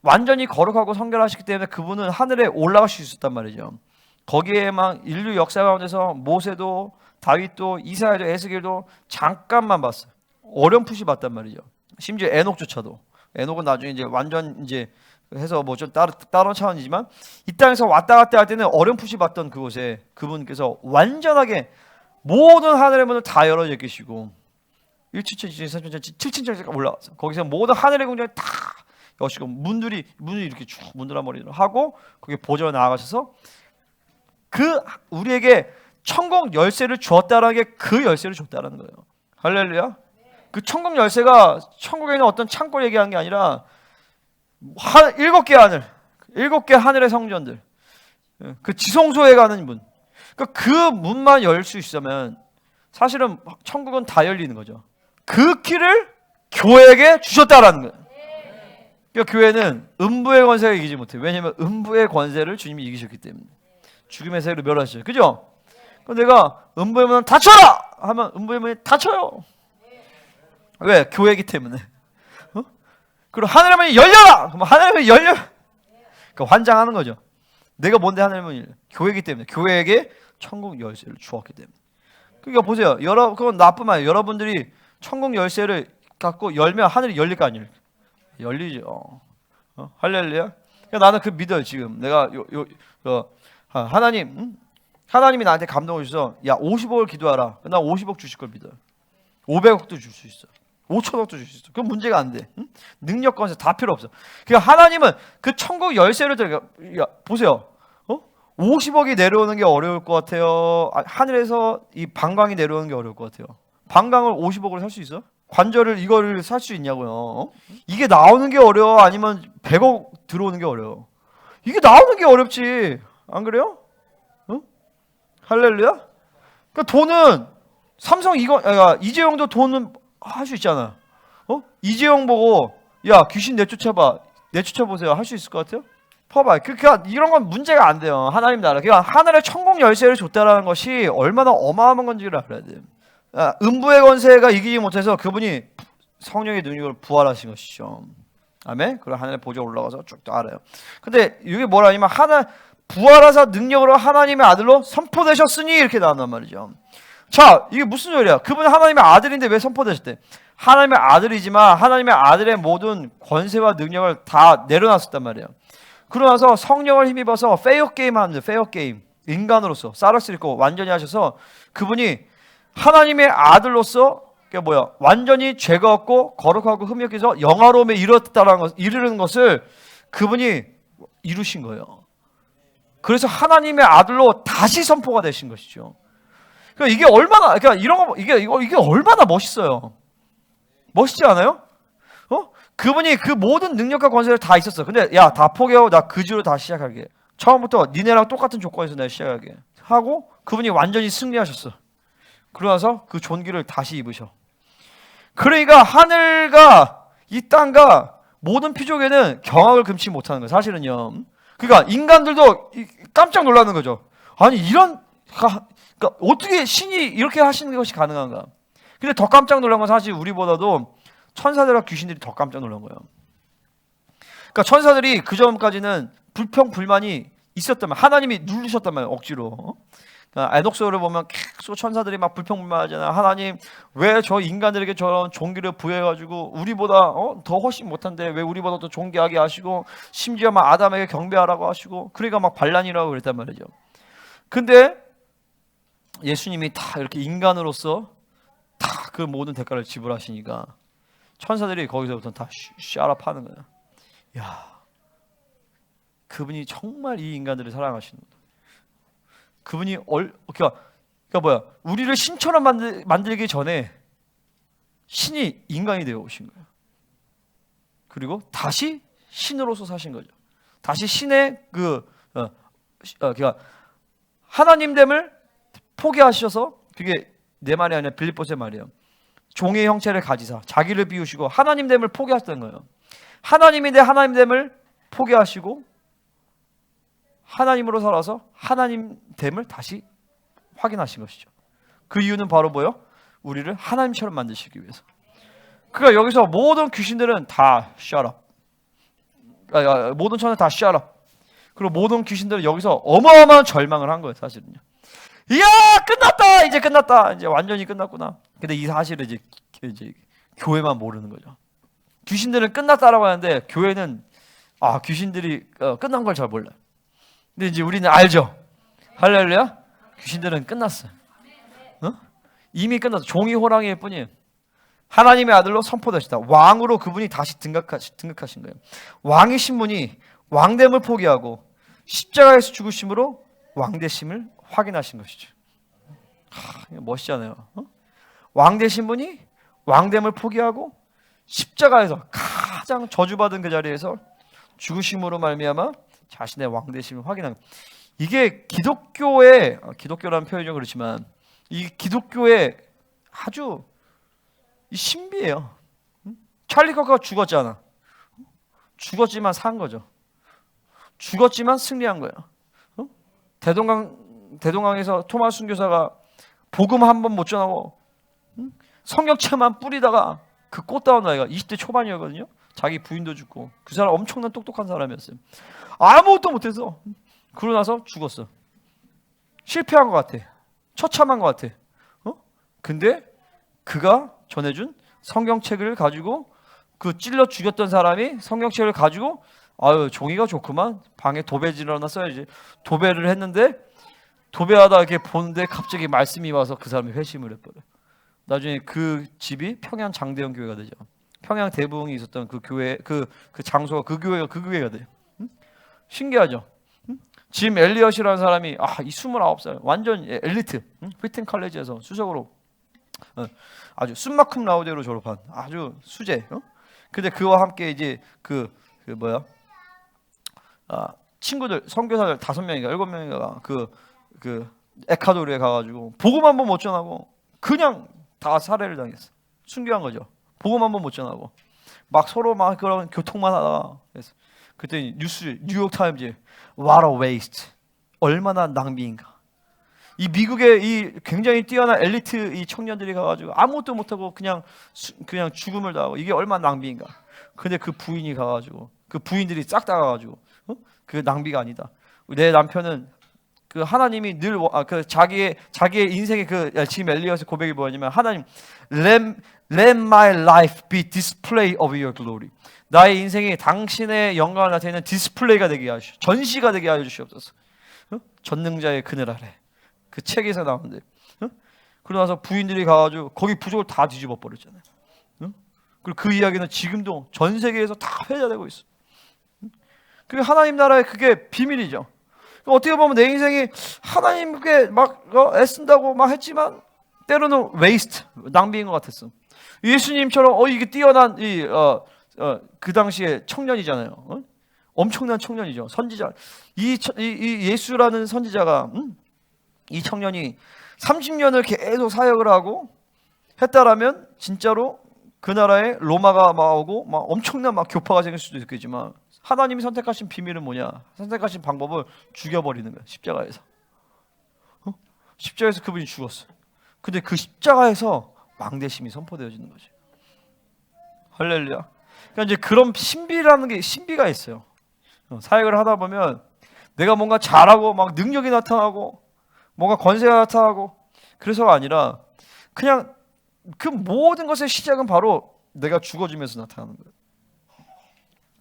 A: 완전히 거룩하고 성결하시기 때문에 그분은 하늘에 올라갈 수 있었단 말이죠. 거기에만 인류 역사 가운데서 모세도 다윗도 이사야도 에스겔도 잠깐만 봤어요. 어렴풋이 봤단 말이죠. 심지어 에녹조차도. 에녹은 나중에 이제 완전 이제 해서 뭐 좀 다른 차원이지만 이 땅에서 왔다 갔다 할 때는 어렴풋이 봤던 그곳에 그분께서 완전하게 모든 하늘의 문을 다 열어져 계시고 1층, 2층, 3층, 7층까지 올라와서 거기서 모든 하늘의 궁전이 다 여시고 문이 이렇게 쭉 문드라머리로 하고 거기에 보좌로 나아가셔서 그 우리에게 천국 열쇠를 주었다라는 게 그 열쇠를 줬다라는 거예요. 할렐루야. 그 천국 열쇠가 천국에 있는 어떤 창고를 얘기하는 게 아니라 7개 하늘의 성전들, 그 지성소에 가는 문, 그 문만 열 수 있으면 사실은 천국은 다 열리는 거죠. 그 길을 교회에게 주셨다라는 거예요. 그러니까 교회는 음부의 권세가 이기지 못해요. 왜냐하면 음부의 권세를 주님이 이기셨기 때문에. 죽음의 세를 멸하시죠. 그죠? 그럼 내가 음부의 문을 닫혀라! 하면 음부의 문이 닫혀요. 왜? 교회이기 때문에. 그리고 하늘의 문이 열려라! 그럼 하늘의 문이 열려! 그러니까 환장하는 거죠. 내가 뭔데 하늘의 문이 열려? 교회이기 때문에. 교회에게 천국 열쇠를 주었기 때문에. 그러니까 보세요. 그건 나뿐만 아니에요. 여러분들이 천국 열쇠를 갖고 열면 하늘이 열릴 거 아니에요? 열리죠. 할렐루야. 그러니까 나는 그 믿어요. 지금 내가 하나님이 나한테 감동을 주셔서 야 50억을 기도하라. 난 50억 주실 걸 믿어요. 500억도 줄 수 있어. 5천억도 줄 수 있어. 그건 문제가 안 돼. 응? 능력 권세 다 필요 없어. 그러니까 하나님은 그 천국 열쇠를 보세요. 50억이 내려오는 게 어려울 것 같아요. 하늘에서 이 방광이 내려오는 게 어려울 것 같아요. 방광을 50억으로 살 수 있어? 관절을 이거를 살 수 있냐고요. 이게 나오는 게 어려워? 아니면 100억 들어오는 게 어려워? 이게 나오는 게 어렵지. 안 그래요? 할렐루야? 그러니까 돈은 이재용도 돈은 할 수 있잖아. 이재용 보고 야 귀신 내쫓아보세요. 할 수 있을 것 같아요? 봐봐. 그러니까 이런 건 문제가 안 돼요. 하나님 나라. 그러니까 하늘의 천국 열쇠를 줬다라는 것이 얼마나 어마어마한 건지를 알아야 돼요. 음부의 권세가 이기지 못해서 그분이 성령의 능력을 부활하신 것이죠. 아멘. 그리고 하늘의 보좌 올라가서 쭉 알아요. 근데 이게 뭐라냐면 부활하사 능력으로 하나님의 아들로 선포되셨으니 이렇게 나온단 말이죠. 자, 이게 무슨 소리야? 그분은 하나님의 아들인데 왜 선포되셨대? 하나님의 아들이지만 하나님의 아들의 모든 권세와 능력을 다 내려놨었단 말이에요. 그러고 나서 성령을 힘입어서 페어게임 하는 페어게임 인간으로서 사락스를 입고 완전히 하셔서 그분이 하나님의 아들로서 완전히 죄가 없고 거룩하고 흠이 없게 영화로움에 이르는 것을 그분이 이루신 거예요. 그래서 하나님의 아들로 다시 선포가 되신 것이죠. 그러니까 이게 얼마나 이게 얼마나 멋있어요. 멋있지 않아요? 그분이 그 모든 능력과 권세를 다 있었어. 근데 야, 다 포기하고 나 그지로 다 시작하게. 처음부터 니네랑 똑같은 조건에서 내가 시작하게 하고 그분이 완전히 승리하셨어. 그러나서 그 존귀를 다시 입으셔. 그러니까 하늘과 이 땅과 모든 피조계는 경악을 금치 못하는 거예요. 사실은요. 그러니까 인간들도 깜짝 놀라는 거죠. 아니 이런 그러니까 어떻게 신이 이렇게 하시는 것이 가능한가? 근데 더 깜짝 놀란 건 사실 우리보다도 천사들과 귀신들이 더 깜짝 놀란 거예요. 그러니까 천사들이 그 전까지는 불평불만이 있었단 말이에요. 하나님이 누르셨단 말이에요. 억지로. 그러니까 에녹서를 보면 계속 천사들이 막 불평불만하잖아요. 하나님 왜 저 인간들에게 저런 존귀를 부여해가지고 우리보다 더 훨씬 못한데 왜 우리보다 더 존귀하게 하시고 심지어 막 아담에게 경배하라고 하시고 그러니까 막 반란이라고 그랬단 말이죠. 근데 예수님이 다 이렇게 인간으로서 다 그 모든 대가를 지불하시니까 천사들이 거기서부터 다 샤랍하는 거야. 야, 그분이 정말 이 인간들을 사랑하시는 거다. 그분이 그러니까 뭐야? 우리를 신처럼 만들기 전에 신이 인간이 되어 오신 거예요. 그리고 다시 신으로서 사신 거죠. 다시 신의 그러니까 하나님됨을 포기하셔서 그게 내 말이 아니라 빌립보서의 말이에요. 종의 형체를 가지사 자기를 비우시고 하나님됨을 포기하셨던 거예요. 하나님인데 하나님됨을 포기하시고 하나님으로 살아서 하나님됨을 다시 확인하신 것이죠. 그 이유는 바로 뭐예요? 우리를 하나님처럼 만드시기 위해서. 그러니까 여기서 모든 귀신들은 다 shut up. 모든 천사는 다 shut up. 그리고 모든 귀신들은 여기서 어마어마한 절망을 한 거예요. 사실은요. 이야, 끝났다. 이제 끝났다. 이제 완전히 끝났구나. 근데 이 사실을 이제 교회만 모르는 거죠. 귀신들은 끝났다라고 하는데 교회는 귀신들이 끝난 걸 잘 몰라요. 근데 이제 우리는 알죠. 할렐루야. 귀신들은 끝났어요. 이미 끝났어. 종이 호랑이일 뿐이에요. 하나님의 아들로 선포되시다. 왕으로 그분이 다시 등극하신 거예요. 왕이신 분이 왕됨을 포기하고 십자가에서 죽으심으로 왕되심을 확인하신 것이죠. 멋있잖아요. 왕 되신 분이 왕됨을 포기하고 십자가에서 가장 저주받은 그 자리에서 죽으심으로 말미암아 자신의 왕 되심을 확인한 거예요. 이게 기독교라는 표현이 그렇지만 이 기독교의 아주 신비예요. 찰리 커크가 죽었잖아. 죽었지만 산 거죠. 죽었지만 승리한 거예요. 대동강에서 토마스 순교사가 복음 한 번 못 전하고 성경책만 뿌리다가 그 꽃다운 나이가 20대 초반이었거든요. 자기 부인도 죽고 그 사람 엄청난 똑똑한 사람이었어요. 아무것도 못해서 그러고 나서 죽었어. 실패한 것 같아. 처참한 것 같아. 근데 그가 전해준 성경책을 가지고 그 찔러 죽였던 사람이 성경책을 가지고 종이가 좋구만. 방에 도배지를 하나 써야지. 도배를 했는데 도배하다 이렇게 보는데 갑자기 말씀이 와서 그 사람이 회심을 해버려. 나중에 그 집이 평양 장대현 교회가 되죠. 평양 대부흥이 있었던 그 교회 그 장소가 그 교회가 돼요. 신기하죠. 짐 엘리엇이라는 사람이 이 29살 완전 엘리트 휘튼 칼리지에서 수석으로 아주 숨막흠 라우데로 졸업한 아주 수재. 근데 그와 함께 이제 친구들 선교사들 5명인가 7명인가 그 에콰도르에 가가지고 복음 한 번 못 전하고 그냥 다 살해를 당했어. 순교한 거죠. 복음 한 번 못 전하고 막 서로 막 그런 교통만 하다가 그때 뉴욕 타임즈 What a waste. 얼마나 낭비인가. 이 미국의 이 굉장히 뛰어난 엘리트 이 청년들이 가가지고 아무것도 못하고 그냥 죽음을 당하고 이게 얼마나 낭비인가. 근데 그 부인이 가가지고 그 부인들이 싹 다 가가지고 그 낭비가 아니다. 내 남편은 그 하나님이 늘 자기의 인생의 짐 엘리엇의 고백이 뭐냐면 하나님 let my life be display of your glory. 나의 인생이 당신의 영광을 나타내는 디스플레이가 되게 하시오. 전시가 되게 하여 주시옵소서. 전능자의 그늘 아래. 그 책에서 나오는데. 그러고 나서 부인들이 가가지고 거기 부족을 다 뒤집어 버렸잖아요. 그리고 그 이야기는 지금도 전 세계에서 다 회자되고 있어. 그게 하나님 나라의 그게 비밀이죠. 어떻게 보면 내 인생이 하나님께 막 애쓴다고 막 했지만 때로는 웨이스트, 낭비인 것 같았어. 예수님처럼 이게 뛰어난 그 당시에 청년이잖아요. 엄청난 청년이죠. 선지자. 이 예수라는 선지자가 이 청년이 30년을 계속 사역을 하고 했다라면 진짜로 그 나라에 로마가 막 오고 막 엄청난 막 교파가 생길 수도 있겠지만 하나님이 선택하신 비밀은 뭐냐? 선택하신 방법을 죽여버리는 거야. 십자가에서. 십자가에서 그분이 죽었어. 근데 그 십자가에서 왕대심이 선포되어지는 거지. 할렐루야. 그러니까 이제 그런 신비가 있어요. 사역을 하다 보면 내가 뭔가 잘하고 막 능력이 나타나고 뭔가 권세가 나타나고 그래서가 아니라 그냥 그 모든 것의 시작은 바로 내가 죽어지면서 나타나는 거예요.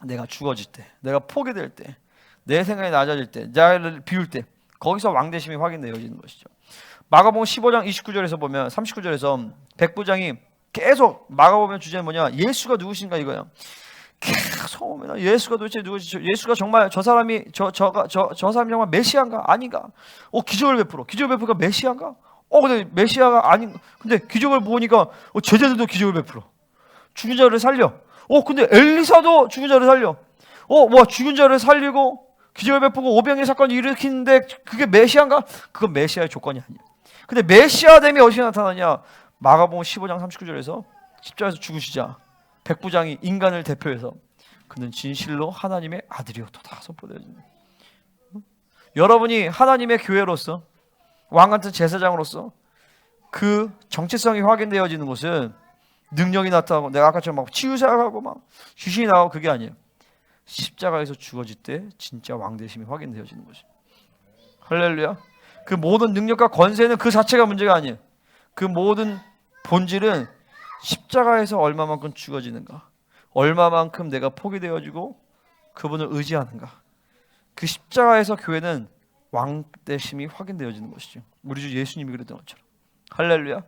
A: 내가 죽어질 때, 내가 포기될 때, 내 생각이 낮아질 때, 나를 비울 때 거기서 왕대심이 확인되어지는 것이죠. 마가복음 15장 29절에서 보면 39절에서 백부장이 계속 마가복음 주제는 뭐냐? 예수가 누구신가 이거야. 계속 오면 예수가 도대체 누구지? 예수가 정말 저 사람이 저 사람이 정말 메시아인가 아닌가? 기적을 베풀어가 메시아인가? 근데 메시아가 아닌. 근데 기적을 보니까 제자들도 기적을 베풀어. 죽은 자를 살려. 근데 엘리사도 죽은 자를 살려. 죽은 자를 살리고 기적을 베푸고 오병의 사건을 일으키는데 그게 메시아인가? 그건 메시아의 조건이 아니야. 근데 메시아 됨이 어디서 나타나냐? 마가복음 15장 39절에서 십자가에서 죽으시자 백부장이 인간을 대표해서 그는 진실로 하나님의 아들이었도다 선포되어집니다. 여러분이 하나님의 교회로서 왕 같은 제사장으로서 그 정체성이 확인되어지는 것은 능력이 나타나고 내가 아까처럼 막 치유사하고 막 귀신이 나오고 그게 아니에요. 십자가에서 죽어질 때 진짜 왕대심이 확인되어지는 것이죠. 할렐루야. 그 모든 능력과 권세는 그 자체가 문제가 아니에요. 그 모든 본질은 십자가에서 얼마만큼 죽어지는가, 얼마만큼 내가 포기되어지고 그분을 의지하는가. 그 십자가에서 교회는 왕대심이 확인되어지는 것이죠. 우리 주 예수님이 그랬던 것처럼. 할렐루야.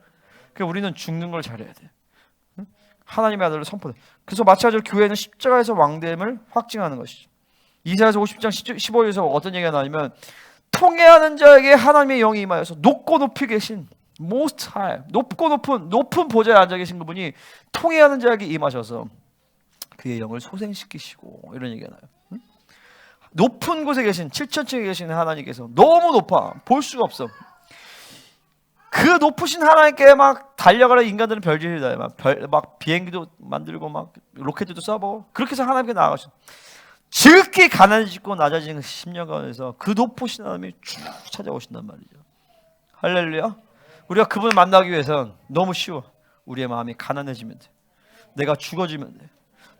A: 그러니까 우리는 죽는 걸 잘해야 돼. 하나님의 아들을 선포해. 그래서 마찬가지로 교회는 십자가에서 왕됨을 확증하는 것이죠. 이사야서 50장 15절에서 어떤 얘기가 나냐면 통회하는 자에게 하나님의 영이 임하여서 높고 높이 계신 Most High, 높고 높은 보좌에 앉아 계신 그분이 통회하는 자에게 임하셔서 그의 영을 소생시키시고 이런 얘기가 나요. 높은 곳에 계신 7천층에 계신 하나님께서 너무 높아 볼 수가 없어. 그 높으신 하나님께 막 달려가라 인간들은 별짓이다. 막 비행기도 만들고 막 로켓도 쏴보고 그렇게 해서 하나님께 나아가셨어. 지극히 가난해지고 낮아지는 10년 가운데서 그 높으신 하나님이 쭉 찾아오신단 말이죠. 할렐루야. 우리가 그분을 만나기 위해서는 너무 쉬워. 우리의 마음이 가난해지면 돼. 내가 죽어지면 돼.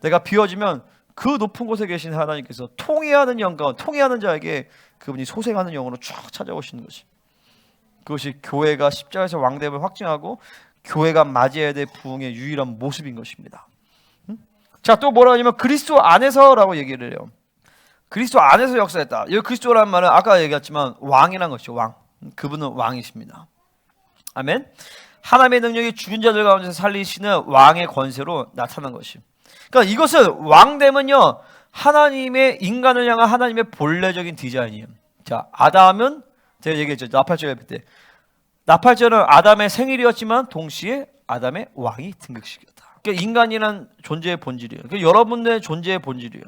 A: 내가 비워지면 그 높은 곳에 계신 하나님께서 통회하는 영과 통회하는 자에게 그분이 소생하는 영으로 쭉 찾아오시는 것이. 그것이 교회가 십자가에서 왕됨을 확증하고 교회가 맞이해야 될 부흥의 유일한 모습인 것입니다. 자, 또 뭐라 하냐면 그리스도 안에서라고 얘기를 해요. 그리스도 안에서 역사했다. 이 그리스도라는 말은 아까 얘기했지만 왕이라는 것이죠. 왕. 그분은 왕이십니다. 아멘. 하나님의 능력이 죽은 자들 가운데서 살리시는 왕의 권세로 나타난 것이. 그러니까 이것은 왕됨은요 하나님의 인간을 향한 하나님의 본래적인 디자인이에요. 자, 아담은 제가 얘기했죠. 나팔절 때 나팔절은 아담의 생일이었지만 동시에 아담의 왕이 등극식이었다. 그러니까 인간이란 존재의 본질이에요. 그러니까 여러분의 존재의 본질이에요.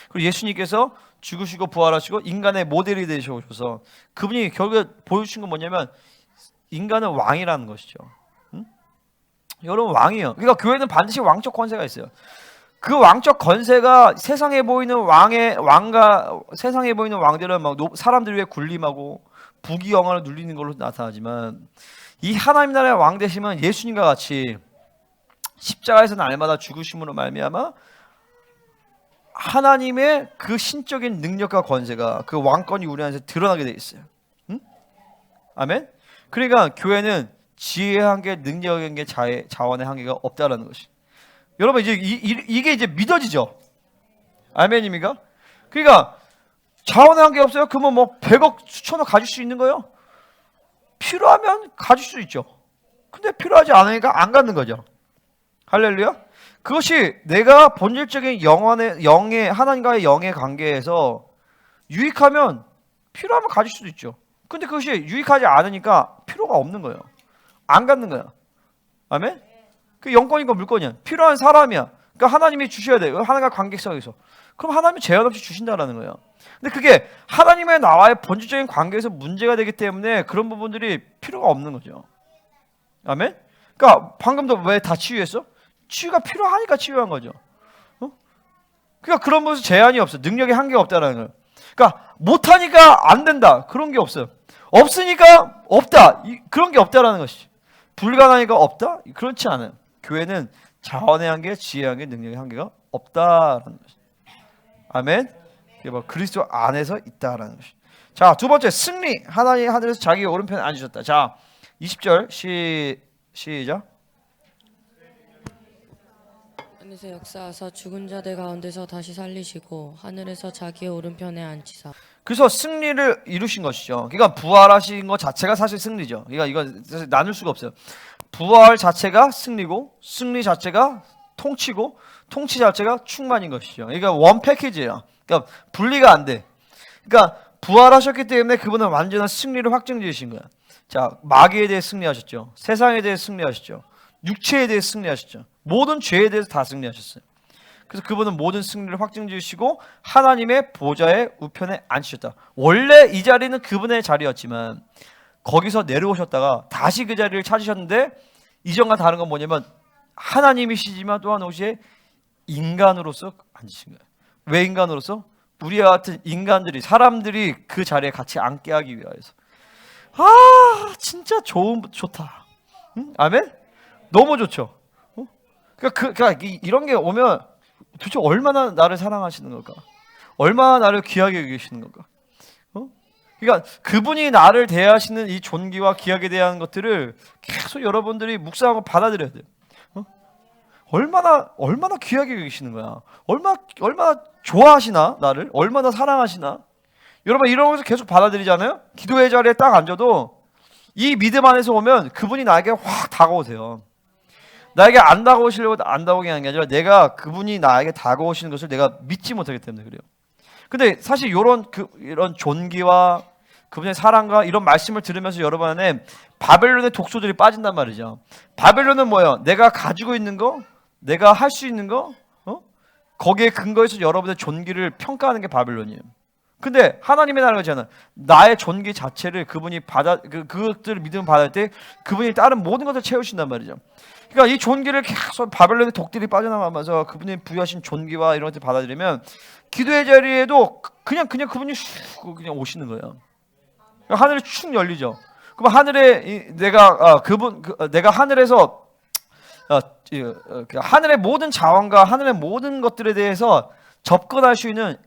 A: 그리고 예수님께서 죽으시고 부활하시고 인간의 모델이 되셔서 그분이 결국에 보여주신 건 뭐냐면 인간은 왕이라는 것이죠. 여러분 왕이에요. 그러니까 교회는 반드시 왕적 권세가 있어요. 그 왕적 권세가 세상에 보이는 세상에 보이는 왕들은 막 사람들 위해 군림하고 부귀영화를 누리는 걸로 나타나지만 이 하나님 나라의 왕되심은 예수님과 같이 십자가에서 날마다 죽으심으로 말미암아 하나님의 그 신적인 능력과 권세가 그 왕권이 우리 안에서 드러나게 돼 있어요. 아멘. 그러니까 교회는 지혜의 한계, 능력의 한계, 자원의 한계가 없다라는 것이. 여러분 이제 이게 이제 믿어지죠. 아멘입니까? 그러니까 자원의 한계 없어요? 그러면 뭐 100억 수천억 가질 수 있는 거예요? 필요하면 가질 수 있죠. 근데 필요하지 않으니까 안 갖는 거죠. 할렐루야. 그것이 내가 본질적인 영의 하나님과의 영의 관계에서 유익하면 필요하면 가질 수도 있죠. 근데 그것이 유익하지 않으니까 필요가 없는 거예요. 안 갖는 거야. 아멘? 그 영권이고 물권이야. 필요한 사람이야. 그러니까 하나님이 주셔야 돼요. 하나님과 관계성이 있어. 그럼 하나님이 제한 없이 주신다라는 거예요. 근데 그게 하나님의 나와의 본질적인 관계에서 문제가 되기 때문에 그런 부분들이 필요가 없는 거죠. 아멘? 그러니까 방금도 왜 다 치유했어? 치유가 필요하니까 치유한 거죠. 그러니까 그런 것에 제한이 없어. 능력의 한계가 없다라는 거예요. 그러니까 못하니까 안 된다. 그런 게 없어요. 없으니까 없다. 그런 게 없다라는 것이지. 불가능하니까 없다? 그렇지 않아요. 교회는 자원의 한계, 지혜의 한계, 능력의 한계가 없다라는 것이죠. 아멘? 이게 뭐 그리스도 안에서 있다라는 것이죠. 자, 두 번째 승리. 하나님 하늘에서 자기 오른편에 앉으셨다. 자, 20절 시작.
B: 하늘에서 역사하사 죽은 자들 가운데서 다시 살리시고 하늘에서 자기의 오른편에 앉히사.
A: 그래서 승리를 이루신 것이죠. 그러니까 부활하신 것 자체가 사실 승리죠. 그러니까 이건 사실 나눌 수가 없어요. 부활 자체가 승리고 승리 자체가 통치고 통치 자체가 충만인 것이죠. 그러니까 원 패키지예요. 그러니까 분리가 안 돼. 그러니까 부활하셨기 때문에 그분은 완전한 승리를 확증지으신 거야. 자, 마귀에 대해 승리하셨죠. 세상에 대해 승리하셨죠. 육체에 대해 승리하셨죠. 모든 죄에 대해서 다 승리하셨어요. 그래서 그분은 모든 승리를 확증지으시고 하나님의 보좌의 우편에 앉으셨다. 원래 이 자리는 그분의 자리였지만 거기서 내려오셨다가 다시 그 자리를 찾으셨는데 이전과 다른 건 뭐냐면 하나님이시지만 또한 동시에 인간으로서 앉으신 거예요. 왜 인간으로서? 우리와 같은 인간들이, 사람들이 그 자리에 같이 앉게 하기 위하여서. 아, 진짜 좋다. 응? 아멘? 너무 좋죠. 그러니까 이런 게 오면 도대체 얼마나 나를 사랑하시는 걸까? 얼마나 나를 귀하게 여기시는 걸까? 그러니까 그분이 나를 대하시는 이 존귀와 귀하게 대한 것들을 계속 여러분들이 묵상하고 받아들여야 돼요. 얼마나 귀하게 여기시는 거야? 얼마나 좋아하시나 나를? 얼마나 사랑하시나? 여러분 이런 것을 계속 받아들이잖아요. 기도의 자리에 딱 앉아도 이 믿음 안에서 오면 그분이 나에게 확 다가오세요. 나에게 안 다가오시려고 안 다가오게 하는 게 아니라 내가 그분이 나에게 다가오시는 것을 내가 믿지 못하기 때문에 그래요. 근데 사실 이런 존귀와 그분의 사랑과 이런 말씀을 들으면서 여러분 안에 바벨론의 독소들이 빠진단 말이죠. 바벨론은 뭐예요? 내가 가지고 있는 거, 내가 할 수 있는 거, 거기에 근거해서 여러분의 존귀를 평가하는 게 바벨론이에요. 근데 하나님의 나라가 있잖아. 나의 존귀 자체를 그분이 그것들을 믿음 받을 때 그분이 다른 모든 것을 채우신단 말이죠. 그러니까 이 존귀를 계속 바벨론의 독들이 빠져나가면서 그분이 부여하신 존귀와 이런 것들 받아들이면 기도의 자리에도 그냥 그분이 슉 그냥 오시는 거예요. 하늘이 축 열리죠. 그럼 하늘에 내가 하늘에서 하늘의 모든 자원과 하늘의 모든 것들에 대해서 접근할 수 있는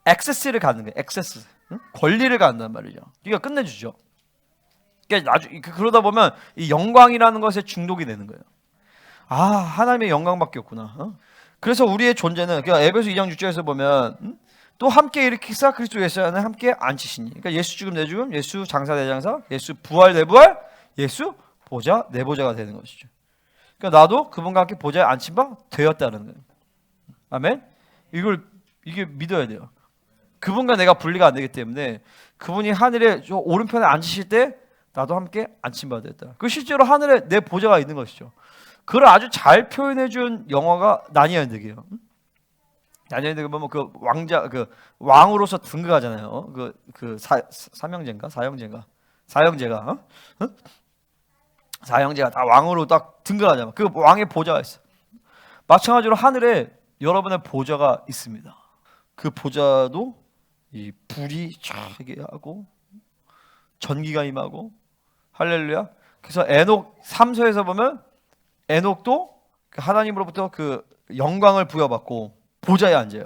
A: 액세스를 갖는 거예요. 액세스, 권리를 갖는단 말이죠. 그러니까 끝내주죠. 그러니까 그러다 보면 이 영광이라는 것에 중독이 되는 거예요. 아, 하나님의 영광밖에 없구나. 그래서 우리의 존재는 그러니까 에베소 2장 6절에서 보면 또 함께 일으키사 그리스도 예수 안에 함께 앉히시니. 그러니까 예수 죽음 내 죽음, 예수 장사 내 장사, 예수 부활 내 부활, 예수 보좌 내 보좌가 되는 것이죠. 그러니까 나도 그분과 함께 보좌에 앉힌 바 되었다는 거예요. 아멘. 이게 믿어야 돼요. 그분과 내가 분리가 안 되기 때문에 그분이 하늘에 저 오른편에 앉으실 때 나도 함께 앉힌 바 되었다. 그 실제로 하늘에 내 보좌가 있는 것이죠. 그걸 아주 잘 표현해 준 영화가 나니아 연대기예요. 나니아 연대기 보면 그 왕자 그 왕으로서 등극하잖아요. 사형제가 사형제가 다 왕으로 딱 등극하잖아요. 그 왕의 보좌가 있어. 마찬가지로 하늘에 여러분의 보좌가 있습니다. 그 보좌도 이 불이 쫙 하고 전기가 임하고 할렐루야. 그래서 에녹 3서에서 보면 에녹도 하나님으로부터 그 영광을 부여받고 보좌에 앉아요.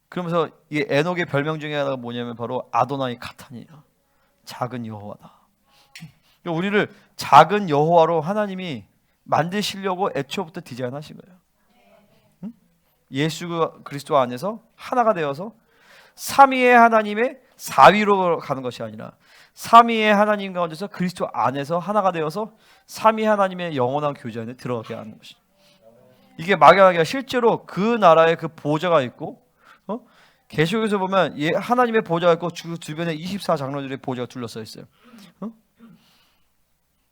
A: 그러면서 이 에녹의 별명 중에 하나가 뭐냐면 바로 아도나이 카탄이에요. 작은 여호와다. 우리를 작은 여호와로 하나님이 만드시려고 애초부터 디자인하신 거예요. 예수 그리스도 안에서 하나가 되어서 삼위의 하나님의 사위로 가는 것이 아니라 삼위의 하나님 가운데서 그리스도 안에서 하나가 되어서 삼위 하나님의 영원한 교제 안에 들어가게 하는 것이죠. 이게 막연하게 실제로 그 나라에 그 보좌가 있고 계시록에서 보면 하나님의 보좌가 있고 주변에 24장로들의 보좌가 둘러싸여 있어요.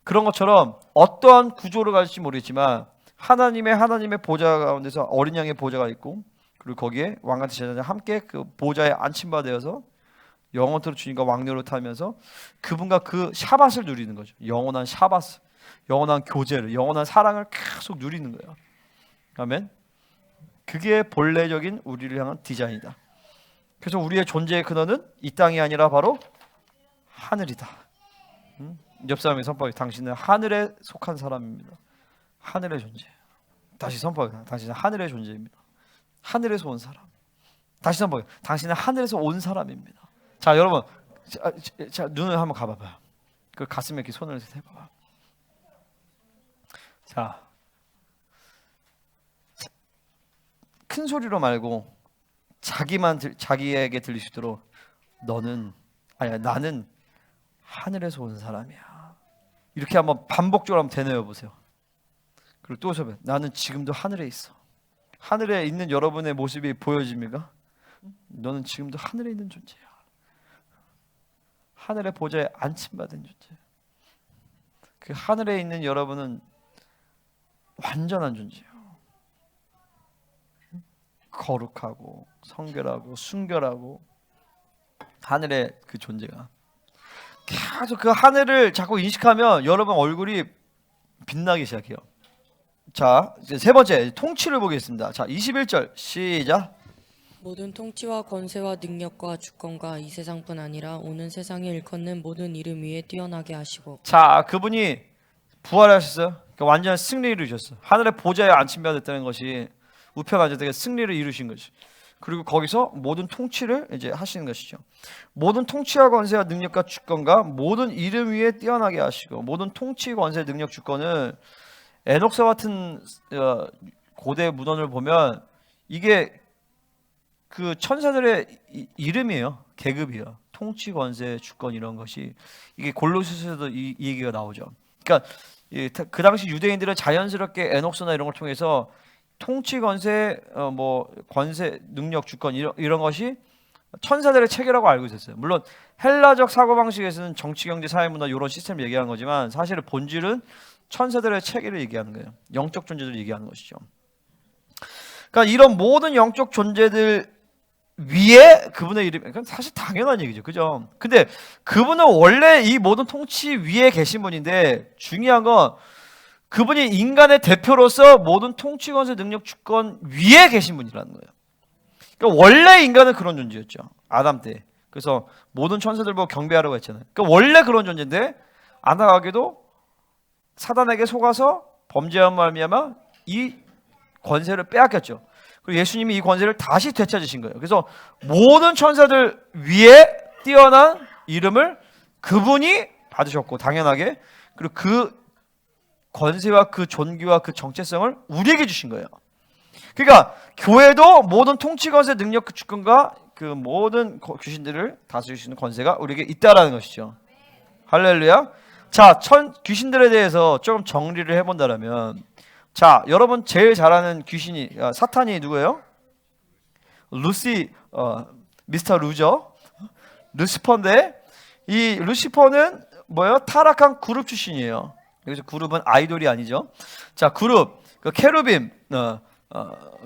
A: 그런 것처럼 어떠한 구조를 가질지 모르겠지만 하나님의 보좌 가운데서 어린 양의 보좌가 있고, 그리고 거기에 왕같은 제자들 함께 그 보좌에 안침바 되어서 영원토록 주님과 왕노릇 하면서 그분과 그 샤밧을 누리는 거죠. 영원한 샤밧, 영원한 교제를, 영원한 사랑을 계속 누리는 거예요. 아멘. 그게 본래적인 우리를 향한 디자인이다. 그래서 우리의 존재의 근원은 이 땅이 아니라 바로 하늘이다. 옆 사람이 선포해. 당신은 하늘에 속한 사람입니다. 하늘의 존재. 다시 선포해. 당신은 하늘의 존재입니다. 하늘에서 온 사람. 다시 선포해. 당신은 하늘에서 온 사람입니다. 자, 여러분, 자, 눈을 한번 감아봐요. 그 가슴에 이렇게 손을 대봐봐. 자, 큰 소리로 말고 자기에게 들릴 수 있도록 나는 하늘에서 온 사람이야. 이렇게 한번 반복적으로 한번 되뇌어 보세요. 그리고 또 소변. 나는 지금도 하늘에 있어. 하늘에 있는 여러분의 모습이 보여집니까? 너는 지금도 하늘에 있는 존재야. 하늘의 보좌에 안침받은 존재. 그 하늘에 있는 여러분은 완전한 존재예요. 거룩하고 성결하고 순결하고 하늘의 그 존재가 계속 그 하늘을 자꾸 인식하면 여러분 얼굴이 빛나기 시작해요. 자, 이제 세 번째 통치를 보겠습니다. 자, 21절 시작.
B: 모든 통치와 권세와 능력과 주권과 이 세상뿐 아니라 오는 세상에 일컫는 모든 이름 위에 뛰어나게 하시고.
A: 자, 그분이 부활하셨어요. 그러니까 완전 승리를 이루셨어요. 하늘의 보좌에 안침받았다는 것이 우편 앉았다가 승리를 이루신 것이. 그리고 거기서 모든 통치를 이제 하시는 것이죠. 모든 통치와 권세와 능력과 주권과 모든 이름 위에 뛰어나게 하시고. 모든 통치, 권세, 능력, 주권은 에녹서 같은 고대 문헌을 보면 이게 그 천사들의 이름이에요. 계급이에요. 통치, 권세, 주권 이런 것이 이게 골로새서도 이 얘기가 나오죠. 그러니까 그 당시 유대인들은 자연스럽게 에녹서나 이런 걸 통해서 통치, 권세, 권세, 능력, 주권 이런 것이 천사들의 체계라고 알고 있었어요. 물론 헬라적 사고방식에서는 정치, 경제, 사회문화 이런 시스템을 얘기하는 거지만 사실은 본질은 천사들의 체계를 얘기하는 거예요. 영적 존재들을 얘기하는 것이죠. 그러니까 이런 모든 영적 존재들 위에 그분의 이름이, 그러니까 사실 당연한 얘기죠. 그죠? 근데 그분은 원래 이 모든 통치 위에 계신 분인데 중요한 건 그분이 인간의 대표로서 모든 통치, 권세, 능력, 주권 위에 계신 분이라는 거예요. 그러니까 원래 인간은 그런 존재였죠. 아담 때. 그래서 모든 천사들 보고 경배하라고 했잖아요. 그러니까 원래 그런 존재인데 안타깝게도 사단에게 속아서 범죄한 말미암아 이 권세를 빼앗겼죠. 그리고 예수님이 이 권세를 다시 되찾으신 거예요. 그래서 모든 천사들 위에 뛰어난 이름을 그분이 받으셨고 당연하게 그리고 그 권세와 그 존귀와 그 정체성을 우리에게 주신 거예요. 그러니까 교회도 모든 통치, 권세, 능력, 그 주권과 그 모든 귀신들을 다스릴 수 있는 권세가 우리에게 있다라는 것이죠. 할렐루야. 자, 귀신들에 대해서 조금 정리를 해본다면, 자, 여러분 제일 잘 아는 귀신이 사탄이 누구예요? 미스터 루저, 루시퍼인데 이 루시퍼는 뭐예요? 타락한 그룹 출신이에요. 여기서 그룹은 아이돌이 아니죠. 자, 그룹 그 케루빔,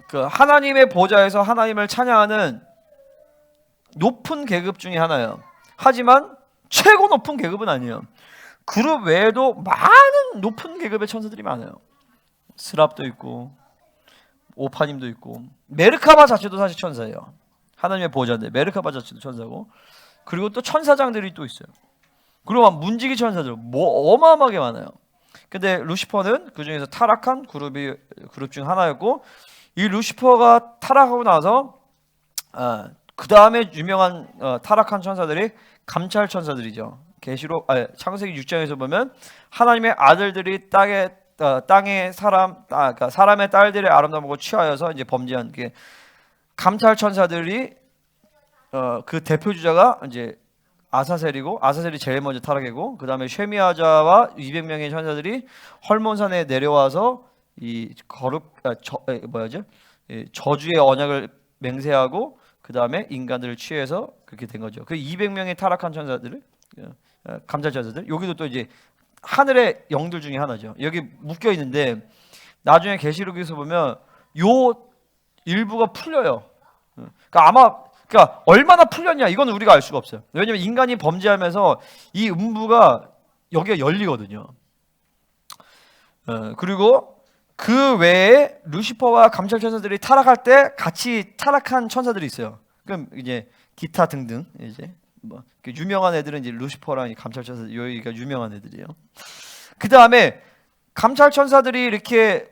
A: 그 하나님의 보좌에서 하나님을 찬양하는 높은 계급 중에 하나예요. 하지만 최고 높은 계급은 아니에요. 그룹 외에도 많은 높은 계급의 천사들이 많아요. 스랍도 있고 오파님도 있고 메르카바 자체도 사실 천사예요. 하나님의 보좌인데 메르카바 자체도 천사고 그리고 또 천사장들이 또 있어요. 그리고 막 문지기 천사들 어마어마하게 많아요. 근데 루시퍼는 그 중에서 타락한 그룹 중 하나였고 이 루시퍼가 타락하고 나서 그 다음에 유명한 타락한 천사들이 감찰 천사들이죠. 창세기 6장에서 보면 하나님의 아들들이 땅의 그러니까 사람의 딸들의 아름다움을 보고 취하여서 이제 범죄한 게 감찰 천사들이 그 대표 주자가 이제 아사셀이고 아사셀이 제일 먼저 타락이고 그 다음에 쉐미아자와 200명의 천사들이 헐몬산에 내려와서 이 저주의 언약을 맹세하고 그 다음에 인간들을 취해서 그렇게 된 거죠. 그 200명의 타락한 천사들을 감찰 천사들 여기도 또 이제 하늘의 영들 중에 하나죠. 여기 묶여 있는데 나중에 계시록에서 보면 요 일부가 풀려요. 그러니까 아마 그러니까 얼마나 풀렸냐 이건 우리가 알 수가 없어요. 왜냐면 인간이 범죄하면서 이 음부가 여기가 열리거든요. 그리고 그 외에 루시퍼와 감찰 천사들이 타락할 때 같이 타락한 천사들이 있어요. 그럼 이제 기타 등등 이제 뭐 유명한 애들은 이제 루시퍼랑 감찰 천사 여기가 유명한 애들이에요. 그 다음에 감찰 천사들이 이렇게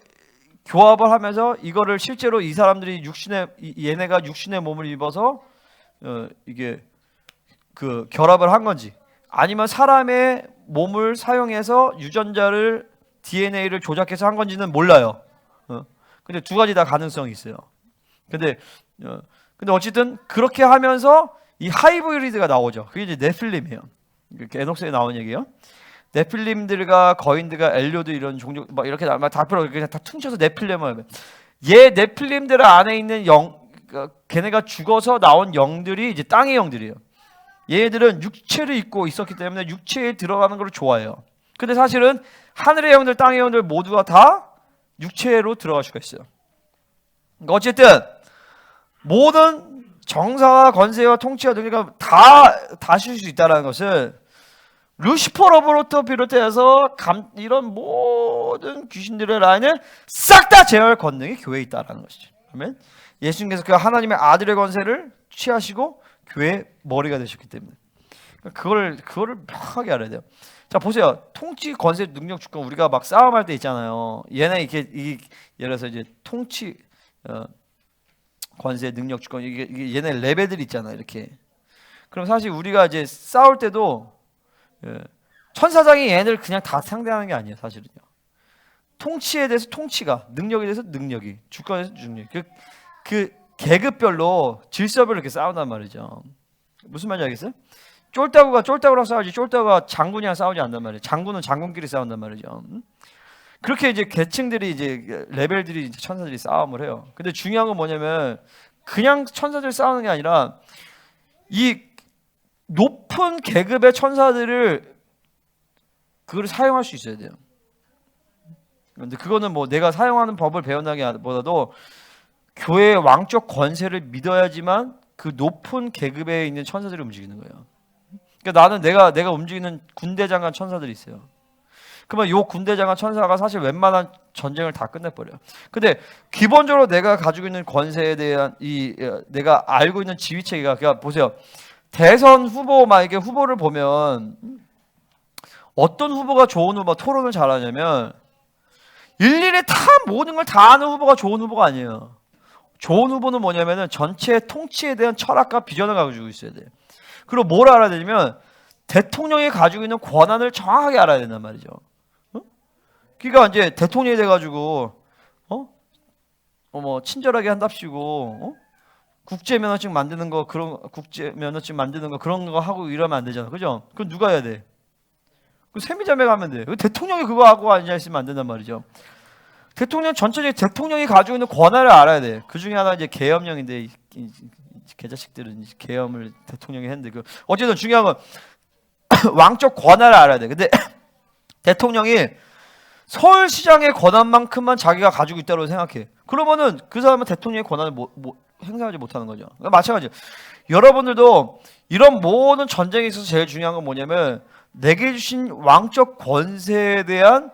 A: 교합을 하면서 이거를 실제로 이 사람들이 얘네가 육신의 몸을 입어서 이게 그 결합을 한 건지 아니면 사람의 몸을 사용해서 유전자를 DNA를 조작해서 한 건지는 몰라요. 근데 두 가지 다 가능성이 있어요. 근데 어쨌든 그렇게 하면서 이 하이브리드가 나오죠. 그게 이제 네필림이에요. 에녹스에 나온 얘기예요. 네필림들과 거인들과 엘료드 이런 종족 막 이렇게 다 필요 그냥 다 퉁쳐서 네필림을 얘 네필림들 안에 있는 걔네가 죽어서 나온 영들이 이제 땅의 영들이에요. 얘네들은 육체를 입고 있었기 때문에 육체에 들어가는 걸 좋아해요. 근데 사실은 하늘의 영들, 땅의 영들 모두가 다 육체로 들어갈 수가 있어요. 그러니까 어쨌든 모든 정사와 권세와 통치와 능력을 다 다실 수 있다는 것은 루시퍼로부터 비롯해서 이런 모든 귀신들의 라인을 싹 다 제어할 권능이 교회에 있다는 것이죠. 그러면 예수님께서 그 하나님의 아들의 권세를 취하시고 교회의 머리가 되셨기 때문에 그거를 명확하게 알아야 돼요. 자 보세요. 통치, 권세, 능력, 주권 우리가 막 싸움할 때 있잖아요. 얘네 이렇게 예를 들어서 이제 통치, 권세, 능력, 주권 이게 얘네 레벨들이 있잖아요. 이렇게. 그럼 사실 우리가 이제 싸울 때도 천사장이 얘네를 그냥 다 상대하는 게 아니에요. 사실은요. 통치에 대해서 통치가, 능력에 대해서 능력이, 주권에 대해서 능력이 그 계급별로 질서별로 이렇게 싸운단 말이죠. 무슨 말인지 알겠어요? 쫄따구가 쫄따구랑 싸우지 쫄따구가 장군이랑 싸우지 않단 말이에요. 장군은 장군끼리 싸운단 말이죠. 그렇게 이제 계층들이 이제 레벨들이 이제 천사들이 싸움을 해요. 근데 중요한 건 뭐냐면 그냥 천사들이 싸우는 게 아니라 이 높은 계급의 천사들을 그걸 사용할 수 있어야 돼요. 근데 그거는 뭐 내가 사용하는 법을 배운다기보다도 교회의 왕적 권세를 믿어야지만 그 높은 계급에 있는 천사들이 움직이는 거예요. 그러니까 내가 움직이는 군대장관 천사들이 있어요. 그러면 요 군대장관 천사가 사실 웬만한 전쟁을 다 끝내버려요. 근데 기본적으로 내가 가지고 있는 권세에 대한 내가 알고 있는 지휘 체계가 그러니까 보세요. 대선 후보 만약에 후보를 보면 어떤 후보가 좋은 후보 토론을 잘하냐면 일일이 다 모든 걸 다 아는 후보가 좋은 후보가 아니에요. 좋은 후보는 뭐냐면은 전체 통치에 대한 철학과 비전을 가지고 있어야 돼요. 그리고 뭘 알아야 되냐면 대통령이 가지고 있는 권한을 정확하게 알아야 된단 말이죠. 그러니까 이제 대통령이 돼가지고 뭐 친절하게 한답시고 국제 면허증 만드는 거 그런 거 하고 이러면 안 되잖아, 그죠? 그건 누가 해야 돼? 그 세미자매가 하면 돼. 대통령이 그거 하고 앉아 있으면 안 된단 말이죠. 대통령 전체적인 대통령이 가지고 있는 권한을 알아야 돼. 그 중에 하나 이제 계엄령인데 개자식들은 계엄을 대통령이 했는데 어쨌든 중요한 건 왕적 권한을 알아야 돼. 근데 대통령이 서울시장의 권한만큼만 자기가 가지고 있다고 생각해. 그러면은 그 사람은 대통령의 권한을 행사하지 못하는 거죠. 그러니까 마찬가지예요. 여러분들도 이런 모든 전쟁에 있어서 제일 중요한 건 뭐냐면 내게 주신 왕적 권세에 대한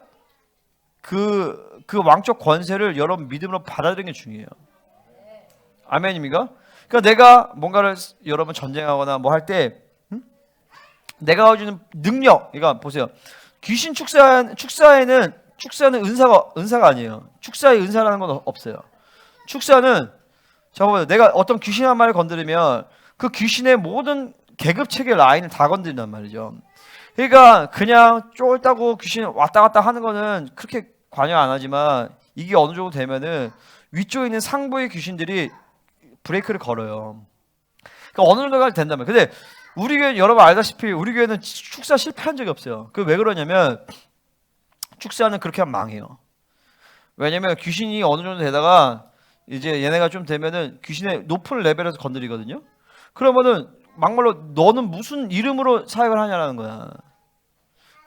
A: 그 왕적 권세를 여러분 믿음으로 받아들이는 게 중요해요. 아멘입니까? 그러니까 내가 뭔가를 여러분 전쟁하거나 뭐 할 때 내가 가지고 있는 능력, 그러니까 보세요. 귀신 축사에는 은사가 아니에요. 축사의 은사라는 건 없어요. 축사는 자 봐요. 내가 어떤 귀신 한 마리를 건드리면 그 귀신의 모든 계급 체계 라인을 다 건드린단 말이죠. 그러니까 그냥 쫄다고 귀신 왔다 갔다 하는 거는 그렇게 관여 안 하지만 이게 어느 정도 되면은 위쪽에 있는 상부의 귀신들이 브레이크를 걸어요. 그러니까 어느 정도까지 된다면. 근데 우리 교회 여러분 알다시피 우리 교회는 축사 실패한 적이 없어요. 그 왜 그러냐면 축사는 그렇게 하면 망해요. 왜냐면 귀신이 어느 정도 되다가 이제 얘네가 좀 되면은 귀신의 높은 레벨에서 건드리거든요. 그러면은 막말로 너는 무슨 이름으로 사역을 하냐라는 거야.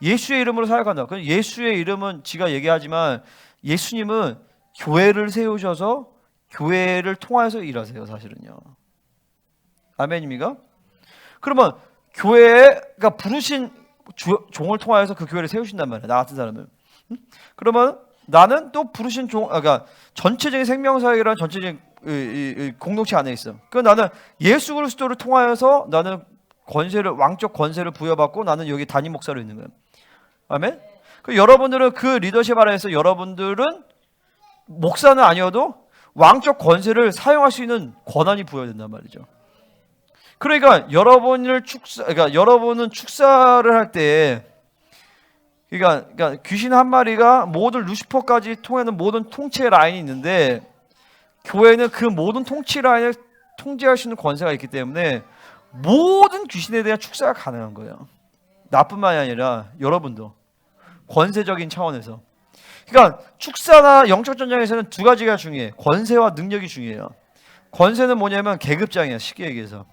A: 예수의 이름으로 사역한다. 그 예수의 이름은 지가 얘기하지만 예수님은 교회를 세우셔서 교회를 통하여서 일하세요, 사실은요. 아멘입니까? 그러면 교회가 부르신 종을 통하여서 그 교회를 세우신단 말이야. 나 같은 사람은. 그러면 나는 또 부르신 그러니까 전체적인 생명사역이라는 전체적인 이 공동체 안에 있어. 그 나는 예수 그리스도를 통하여서 나는 왕적 권세를 부여받고 나는 여기 담임 목사로 있는 거예요. 아멘. 그 여러분들은 그 리더십 아래에서 여러분들은 목사는 아니어도 왕적 권세를 사용할 수 있는 권한이 부여된단 말이죠. 그러니까 여러분은 축사를 할 때, 그러니까 귀신 한 마리가 모든 루시퍼까지 통하는 모든 통치 라인이 있는데, 교회는 그 모든 통치 라인을 통제할 수 있는 권세가 있기 때문에 모든 귀신에 대한 축사가 가능한 거예요. 나뿐만이 아니라 여러분도 권세적인 차원에서. 그러니까 축사나 영적 전쟁에서는 두 가지가 중요해. 권세와 능력이 중요해요. 권세는 뭐냐면 계급장이야, 쉽게 얘기해서.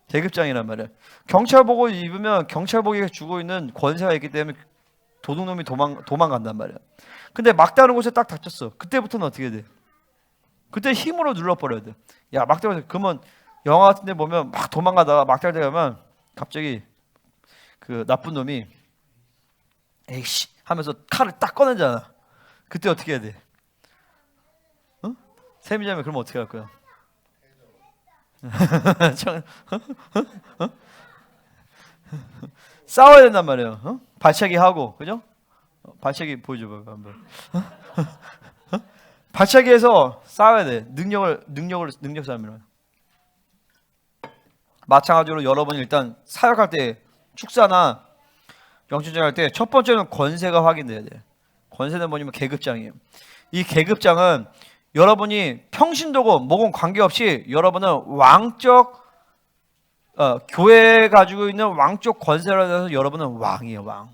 A: 계급장이란 말이야. 경찰복을 입으면 경찰복에 주고 있는 권세가 있기 때문에 도둑놈이 도망간단 말이야. 근데 막다른 곳에 딱 닥쳤어. 그때부터는 어떻게 돼? 그때 힘으로 눌러버려야 돼. 야, 막다른, 그러면 영화 같은 데 보면 막 도망가다가 막다른 데 가면 갑자기 그 나쁜 놈이 에이씨 하면서 칼을 딱 꺼내잖아. 그때 어떻게 해야 돼? 어? 세미자면 그러면 어떻게 할 거야? 싸워야 된단 말이에요. 발차기 하고, 그죠? 발차기 보여줘봐 한번. 발차기해서 싸워야 돼. 능력 싸움이라. 마찬가지로 여러분이 일단 사역할 때, 축사나 영천장 할 때 첫 번째는 권세가 확인돼야 돼. 권세는 뭐냐면 계급장이에요. 이 계급장은 여러분이 평신도고 뭐건 관계없이 여러분은 왕적 교회에 가지고 있는 왕적 권세를 해서 여러분은 왕이에요, 왕.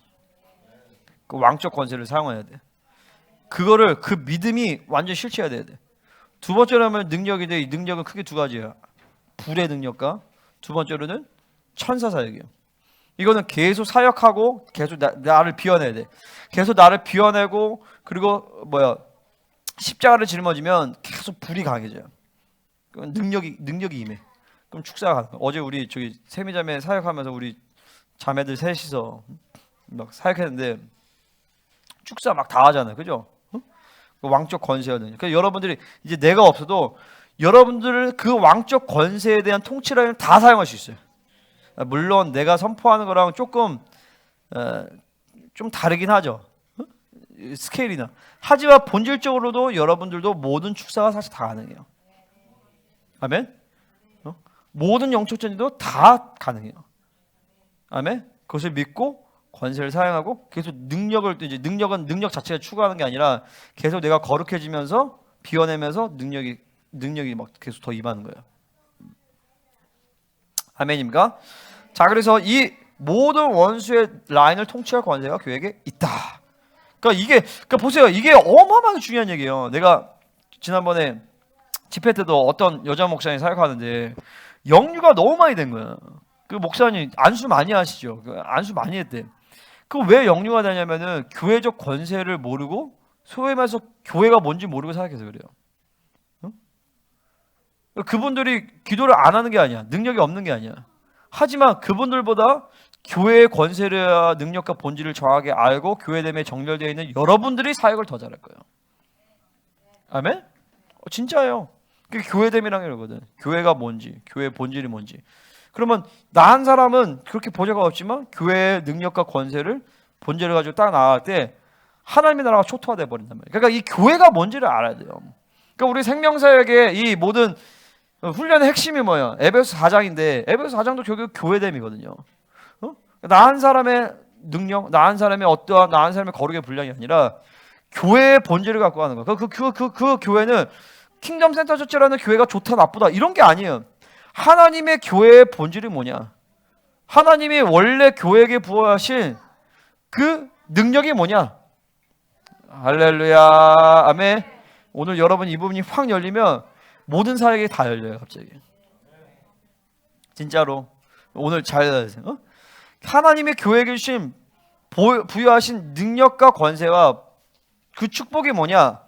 A: 그 왕적 권세를 사용해야 돼. 그거를 그 믿음이 완전 실체해야 돼. 두 번째로는 능력인데 이 능력은 크게 두 가지예요. 불의 능력과 두 번째로는 천사 사역이에요. 이거는 계속 사역하고 계속 나를 비워내야 돼. 계속 나를 비워내고 그리고 십자가를 짊어지면 계속 불이 강해져요. 그럼 능력이 임해. 그럼 축사가 가는 거야. 어제 우리 저기 세미자매 사역하면서 우리 자매들 셋이서 막 사역했는데 축사 막 다 하잖아요, 그죠? 왕적 권세거든요. 그래서 여러분들이 이제 내가 없어도 여러분들 그 왕적 권세에 대한 통치라인을 다 사용할 수 있어요. 물론 내가 선포하는 거랑 조금 좀 다르긴 하죠. 스케일이나. 하지만 본질적으로도 여러분들도 모든 축사가 사실 다 가능해요. 아멘. 모든 영적 전쟁도 다 가능해요. 아멘. 그것을 믿고 권세를 사용하고 계속 능력은 능력 자체를 추구하는 게 아니라 계속 내가 거룩해지면서 비워내면서 능력이 막 계속 더 임하는 거예요. 아멘입니까? 자, 그래서 이 모든 원수의 라인을 통치할 권세가 교회에게 있다. 그러니까 보세요. 이게 어마어마하게 중요한 얘기예요. 내가 지난번에 집회 때도 어떤 여자 목사님 사역하는데 역류가 너무 많이 된 거야. 그 목사님 안수 많이 하시죠. 안수 많이 했대. 그 왜 역류가 되냐면은 교회적 권세를 모르고 소위 말해서 교회가 뭔지 모르고 사역해서 그래요. 그분들이 기도를 안 하는 게 아니야. 능력이 없는 게 아니야. 하지만 그분들보다 교회의 권세와 능력과 본질을 정확하게 알고 교회됨에 정렬되어 있는 여러분들이 사역을 더 잘할 거예요. 아멘? 진짜예요. 그게 교회됨이라는 거거든. 교회가 뭔지, 교회의 본질이 뭔지. 그러면 나 한 사람은 그렇게 보좌가 없지만 교회의 능력과 권세를 본질을 가지고 딱 나갈 때 하나님의 나라가 초토화돼 버린단 말이에요. 그러니까 이 교회가 뭔지를 알아야 돼요. 그러니까 우리 생명사역의 이 모든 훈련의 핵심이 뭐예요? 에베소 4장인데 에베소 4장도 결국 교회됨이거든요. 나 한 사람의 능력, 나 한 사람의 어떠한 나 한 사람의 거룩의 분량이 아니라 교회의 본질을 갖고 가는 거예요. 그 교회는 킹덤 센터 처치라는 교회가 좋다 나쁘다 이런 게 아니에요. 하나님의 교회의 본질이 뭐냐? 하나님이 원래 교회에게 부어하신 그 능력이 뭐냐? 할렐루야, 아멘. 오늘 여러분 이 부분이 확 열리면 모든 사역이 다 열려요, 갑자기. 진짜로 오늘 잘 들으세요. 하나님의 교회에게 주신 부여하신 능력과 권세와 그 축복이 뭐냐?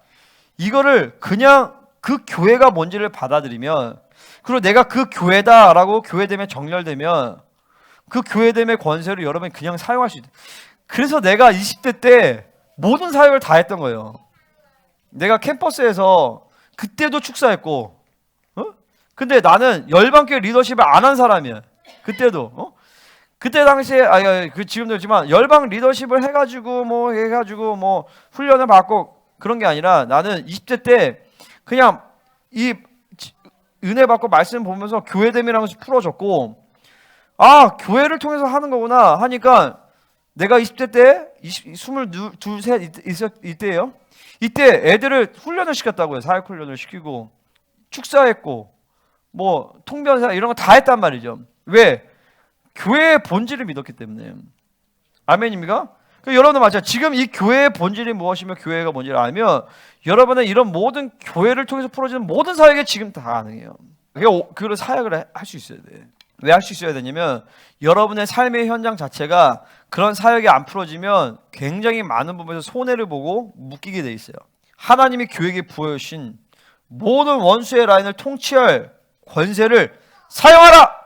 A: 이거를 그냥 그 교회가 뭔지를 받아들이면, 그리고 내가 그 교회다라고 교회됨에 정렬되면 그 교회됨의 권세를 여러분이 그냥 사용할 수 있다. 그래서 내가 20대 때 모든 사역을 다 했던 거예요. 내가 캠퍼스에서 그때도 축사했고, 근데 나는 열방교회 리더십을 안 한 사람이야. 그때도. 그때 당시에 지금도 그렇지만 열방 리더십을 해가지고 뭐 훈련을 받고 그런 게 아니라, 나는 20대 때 그냥 이 은혜 받고 말씀 보면서 교회됨이라는 것이 풀어졌고, 아, 교회를 통해서 하는 거구나 하니까, 내가 20대 때 22, 셋 이때예요. 이때 애들을 훈련을 시켰다고요. 사역 훈련을 시키고 축사했고 뭐 통변사 이런 거 다 했단 말이죠. 왜? 교회의 본질을 믿었기 때문에. 아멘입니까? 여러분도 마찬가지. 지금 이 교회의 본질이 무엇이며 교회가 뭔지를 알면 여러분은 이런 모든 교회를 통해서 풀어지는 모든 사역이 지금 다 가능해요. 그걸 사역을 할 수 있어야 돼. 왜 할 수 있어야 되냐면, 여러분의 삶의 현장 자체가 그런 사역이 안 풀어지면 굉장히 많은 부분에서 손해를 보고 묶이게 돼 있어요. 하나님이 교회에게 부여주신 모든 원수의 라인을 통치할 권세를 사용하라!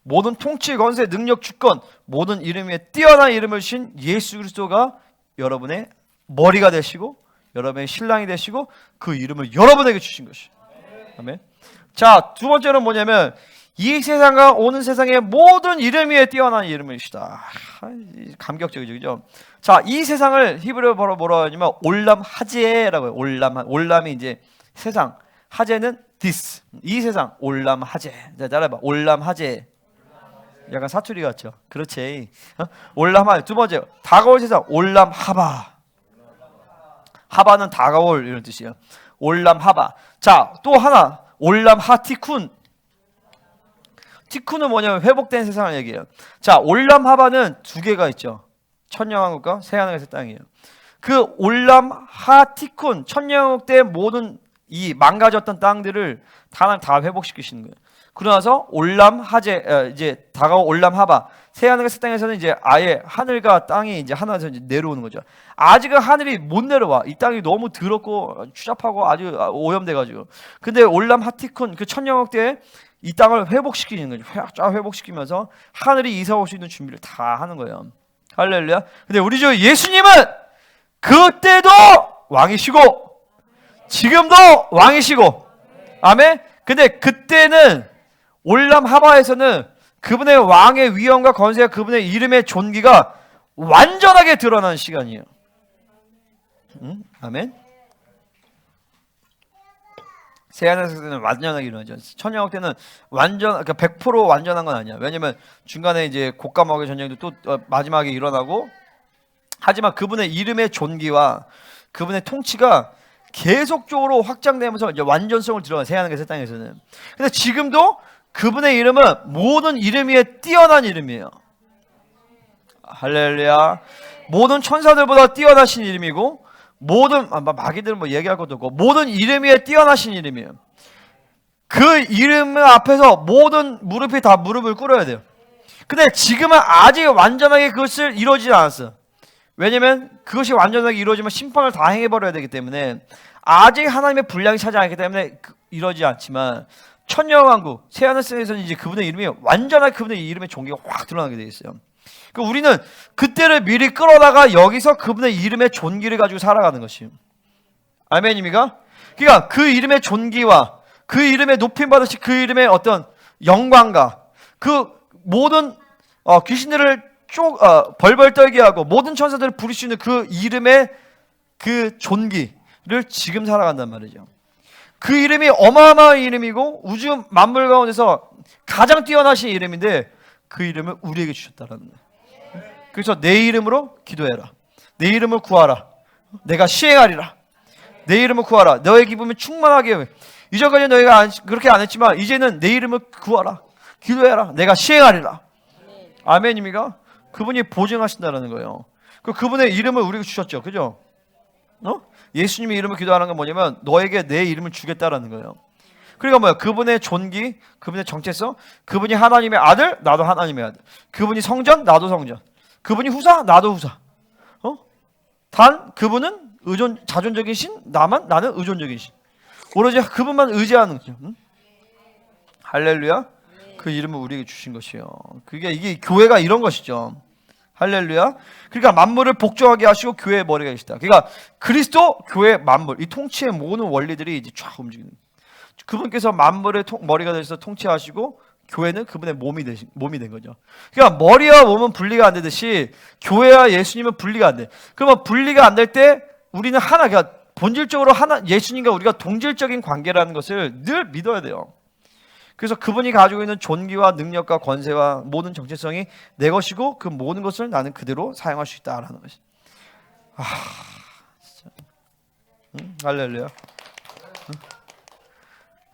A: 모든 통치, 권세, 능력, 주권, 모든 이름 위에 뛰어난 이름을 신 예수 그리스도가 여러분의 머리가 되시고 여러분의 신랑이 되시고 그 이름을 여러분에게 주신 것이에요. 아멘. 자, 두 번째는 뭐냐면, 이 세상과 오는 세상의 모든 이름 위에 뛰어난 이름이시다. 감격적이죠, 그죠? 자, 이 세상을 히브리어로 뭐라고 하냐면 올람 하제라고 해요. 올람이 이제 세상, 하제는 this. 이 세상 올람 하제. 자, 따라해봐. 올람 하제. 약간 사투리 같죠? 그렇지. 올람 하제. 두 번째, 다가올 세상 올람 하바. 하바는 다가올 이런 뜻이에요. 올람 하바. 자, 또 하나 올람 하티쿤. 티쿤은 뭐냐면 회복된 세상을 얘기해요. 자, 올람 하바는 두 개가 있죠. 천년왕국과 새하늘의 땅이에요. 그 올람 하티쿤, 천년왕국 때 모든 이 망가졌던 땅들을 하나님 다 회복시키시는 거예요. 그러나서 올람 하제, 이제 다가온 올람 하바, 새하늘의 땅에서는 이제 아예 하늘과 땅이 이제 하나에서 이제 내려오는 거죠. 아직은 하늘이 못 내려와. 이 땅이 너무 더럽고 추잡하고 아주 오염돼가지고. 근데 올람 하티쿤, 그 천년왕국 때 이 땅을 회복시키는 거죠. 쫙 회복시키면서 하늘이 이사 올 수 있는 준비를 다 하는 거예요. 할렐루야. 근데 우리 주 예수님은 그때도 왕이시고 지금도 왕이시고, 아멘. 근데 그때는 올람 하바에서는 그분의 왕의 위엄과 권세와 그분의 이름의 존귀가 완전하게 드러나는 시간이에요. 아멘. 새하늘에서 때는 완전하게 일어나죠. 천년왕국 때는 그러니까 100% 완전한 건 아니야. 왜냐면 중간에 이제 곡감마귀 전쟁도 또 마지막에 일어나고, 하지만 그분의 이름의 존귀와 그분의 통치가 계속적으로 확장되면서 이제 완전성을 드러나요. 새하늘의 땅에서는. 근데 지금도 그분의 이름은 모든 이름 위에 뛰어난 이름이에요. 할렐루야. 모든 천사들보다 뛰어나신 이름이고, 모든 마귀들은 뭐 얘기할 것도 없고 모든 이름 위에 뛰어나신 이름이에요. 그 이름 앞에서 모든 무릎이 다 무릎을 꿇어야 돼요. 근데 지금은 아직 완전하게 그것을 이루어지지 않았어. 왜냐면 그것이 완전하게 이루어지면 심판을 다 행해버려야 되기 때문에 아직 하나님의 분량이 차지 않기 때문에 이루어지지 않지만, 천년왕국 새하늘에서는 이제 그분의 이름이 완전하게 그분의 이름의 존귀가 확 드러나게 되어 있어요. 그러니까 우리는 그때를 미리 끌어다가 여기서 그분의 이름의 존귀를 가지고 살아가는 것이에요. 아멘입니까? 그러니까 그 이름의 존귀와 그 이름의 높임받으신 그 이름의 어떤 영광과 그 모든 귀신들을 벌벌 떨게 하고 모든 천사들을 부르시는 그 이름의 그 존귀를 지금 살아간단 말이죠. 그 이름이 어마어마한 이름이고 우주 만물 가운데서 가장 뛰어나신 이름인데 그 이름을 우리에게 주셨다라는 거예요. 그래서 내 이름으로 기도해라. 내 이름을 구하라. 내가 시행하리라. 내 이름을 구하라. 너의 기쁨이 충만하게 해. 이전까지 너희가 그렇게 안 했지만 이제는 내 이름을 구하라. 기도해라. 내가 시행하리라. 아멘입니까? 그분이 보증하신다는 거예요. 그분의 이름을 우리에게 주셨죠. 그죠? 예수님의 이름을 기도하는 건 뭐냐면 너에게 내 이름을 주겠다라는 거예요. 그러니까 뭐야? 그분의 존귀, 그분의 정체성, 그분이 하나님의 아들, 나도 하나님의 아들. 그분이 성전, 나도 성전. 그분이 후사, 나도 후사. 단 그분은 자존적인 신, 나는 의존적인 신. 오로지 그분만 의지하는 거죠. 할렐루야. 그 이름을 우리에게 주신 것이에요. 이게 교회가 이런 것이죠. 할렐루야. 그러니까 만물을 복종하게 하시고 교회의 머리가 계시다. 그러니까 그리스도, 교회, 만물 이 통치의 모든 원리들이 이제 쫙 움직이는. 그분께서 만물의 머리가 되셔서 통치하시고 교회는 그분의 몸이 된 거죠. 그러니까 머리와 몸은 분리가 안 되듯이 교회와 예수님은 분리가 안 돼. 그러면 분리가 안 될 때 우리는 하나, 그러니까 본질적으로 하나, 예수님과 우리가 동질적인 관계라는 것을 늘 믿어야 돼요. 그래서 그분이 가지고 있는 존귀와 능력과 권세와 모든 정체성이 내 것이고 그 모든 것을 나는 그대로 사용할 수 있다라는 것이. 진짜. 할렐루야.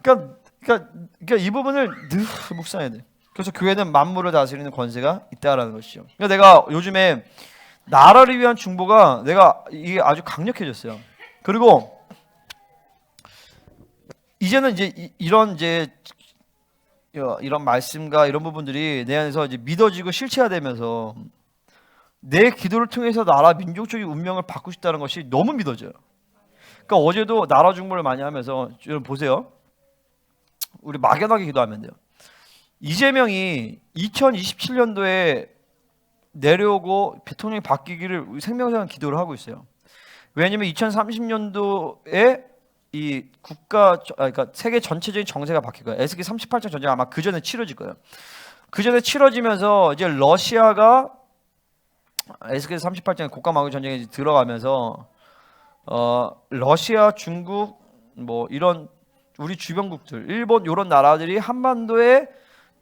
A: 그러니까 이 부분을 늘 묵상해야 돼. 그래서 교회는 만물을 다스리는 권세가 있다라는 것이죠. 그러니까 내가 요즘에 나라를 위한 중보가 이게 아주 강력해졌어요. 그리고 이제는 이제 이런 말씀과 이런 부분들이 내 안에서 이제 믿어지고 실체화되면서 내 기도를 통해서 나라 민족적인 운명을 바꾸고 싶다는 것이 너무 믿어져요. 그러니까 어제도 나라 중보를 많이 하면서 여러분 보세요. 우리 막연하게 기도하면 돼요. 이재명이 2027년도에 내려오고 대통령이 바뀌기를 우리 생명사는 기도를 하고 있어요. 왜냐면 2030년도에 이 그러니까 세계 전체적인 정세가 바뀔 거예요. 에스키 38차 전쟁 아마 그 전에 치러질 거예요. 그 전에 치러지면서 이제 러시아가 에스키 38장의 곡간마을 전쟁에 들어가면서 러시아, 중국 뭐 이런 우리 주변국들, 일본 이런 나라들이 한반도의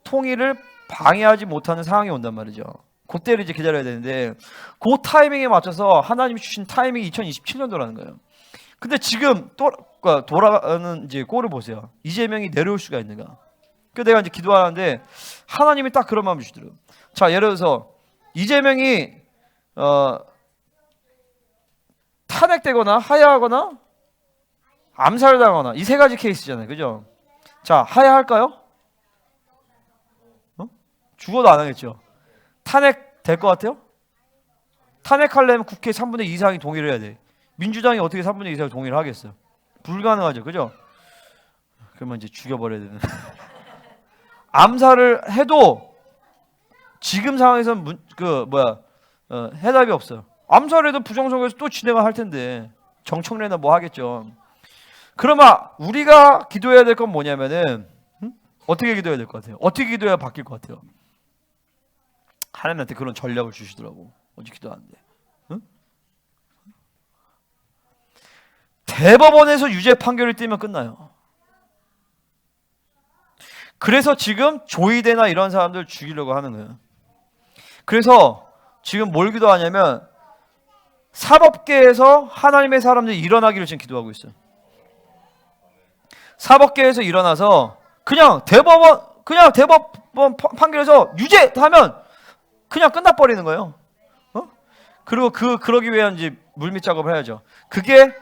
A: 통일을 방해하지 못하는 상황이 온단 말이죠. 그때를 이제 기다려야 되는데 그 타이밍에 맞춰서 하나님이 주신 타이밍이 2027년도라는 거예요. 근데 지금 돌아가는 이제 꼴을 보세요. 이재명이 내려올 수가 있는가? 그래서 내가 이제 기도하는데 하나님이 딱 그런 마음을 주더라고요. 자, 예를 들어서 이재명이 탄핵되거나 하야하거나 암살당하거나 이 세 가지 케이스잖아요. 그죠? 자, 하야할까요? 죽어도 안 하겠죠. 탄핵 될 것 같아요? 탄핵하려면 국회 3분의 2 이상이 동의를 해야 돼. 민주당이 어떻게 3분의 2 이상을 동의를 하겠어요? 불가능하죠. 그죠? 그러면 이제 죽여버려야 되는. 암살을 해도 지금 상황에서는 해답이 없어요. 암살해도 부정선거에서 또 진행을 할 텐데 정청래나 뭐 하겠죠. 그러면 우리가 기도해야 될 건 뭐냐면은 어떻게 기도해야 될 것 같아요? 어떻게 기도해야 바뀔 것 같아요? 하나님한테 그런 전략을 주시더라고. 어떻게 기도하는데? 응? 대법원에서 유죄 판결을 띄면 끝나요. 그래서 지금 조이대나 이런 사람들 죽이려고 하는 거예요. 그래서 지금 뭘 기도하냐면 사법계에서 하나님의 사람들이 일어나기를 지금 기도하고 있어요. 사법계에서 일어나서 그냥 대법원 판결에서 유죄하면 그냥 끝나버리는 거예요. 그리고 그러기 위한 이제 물밑 작업을 해야죠. 그게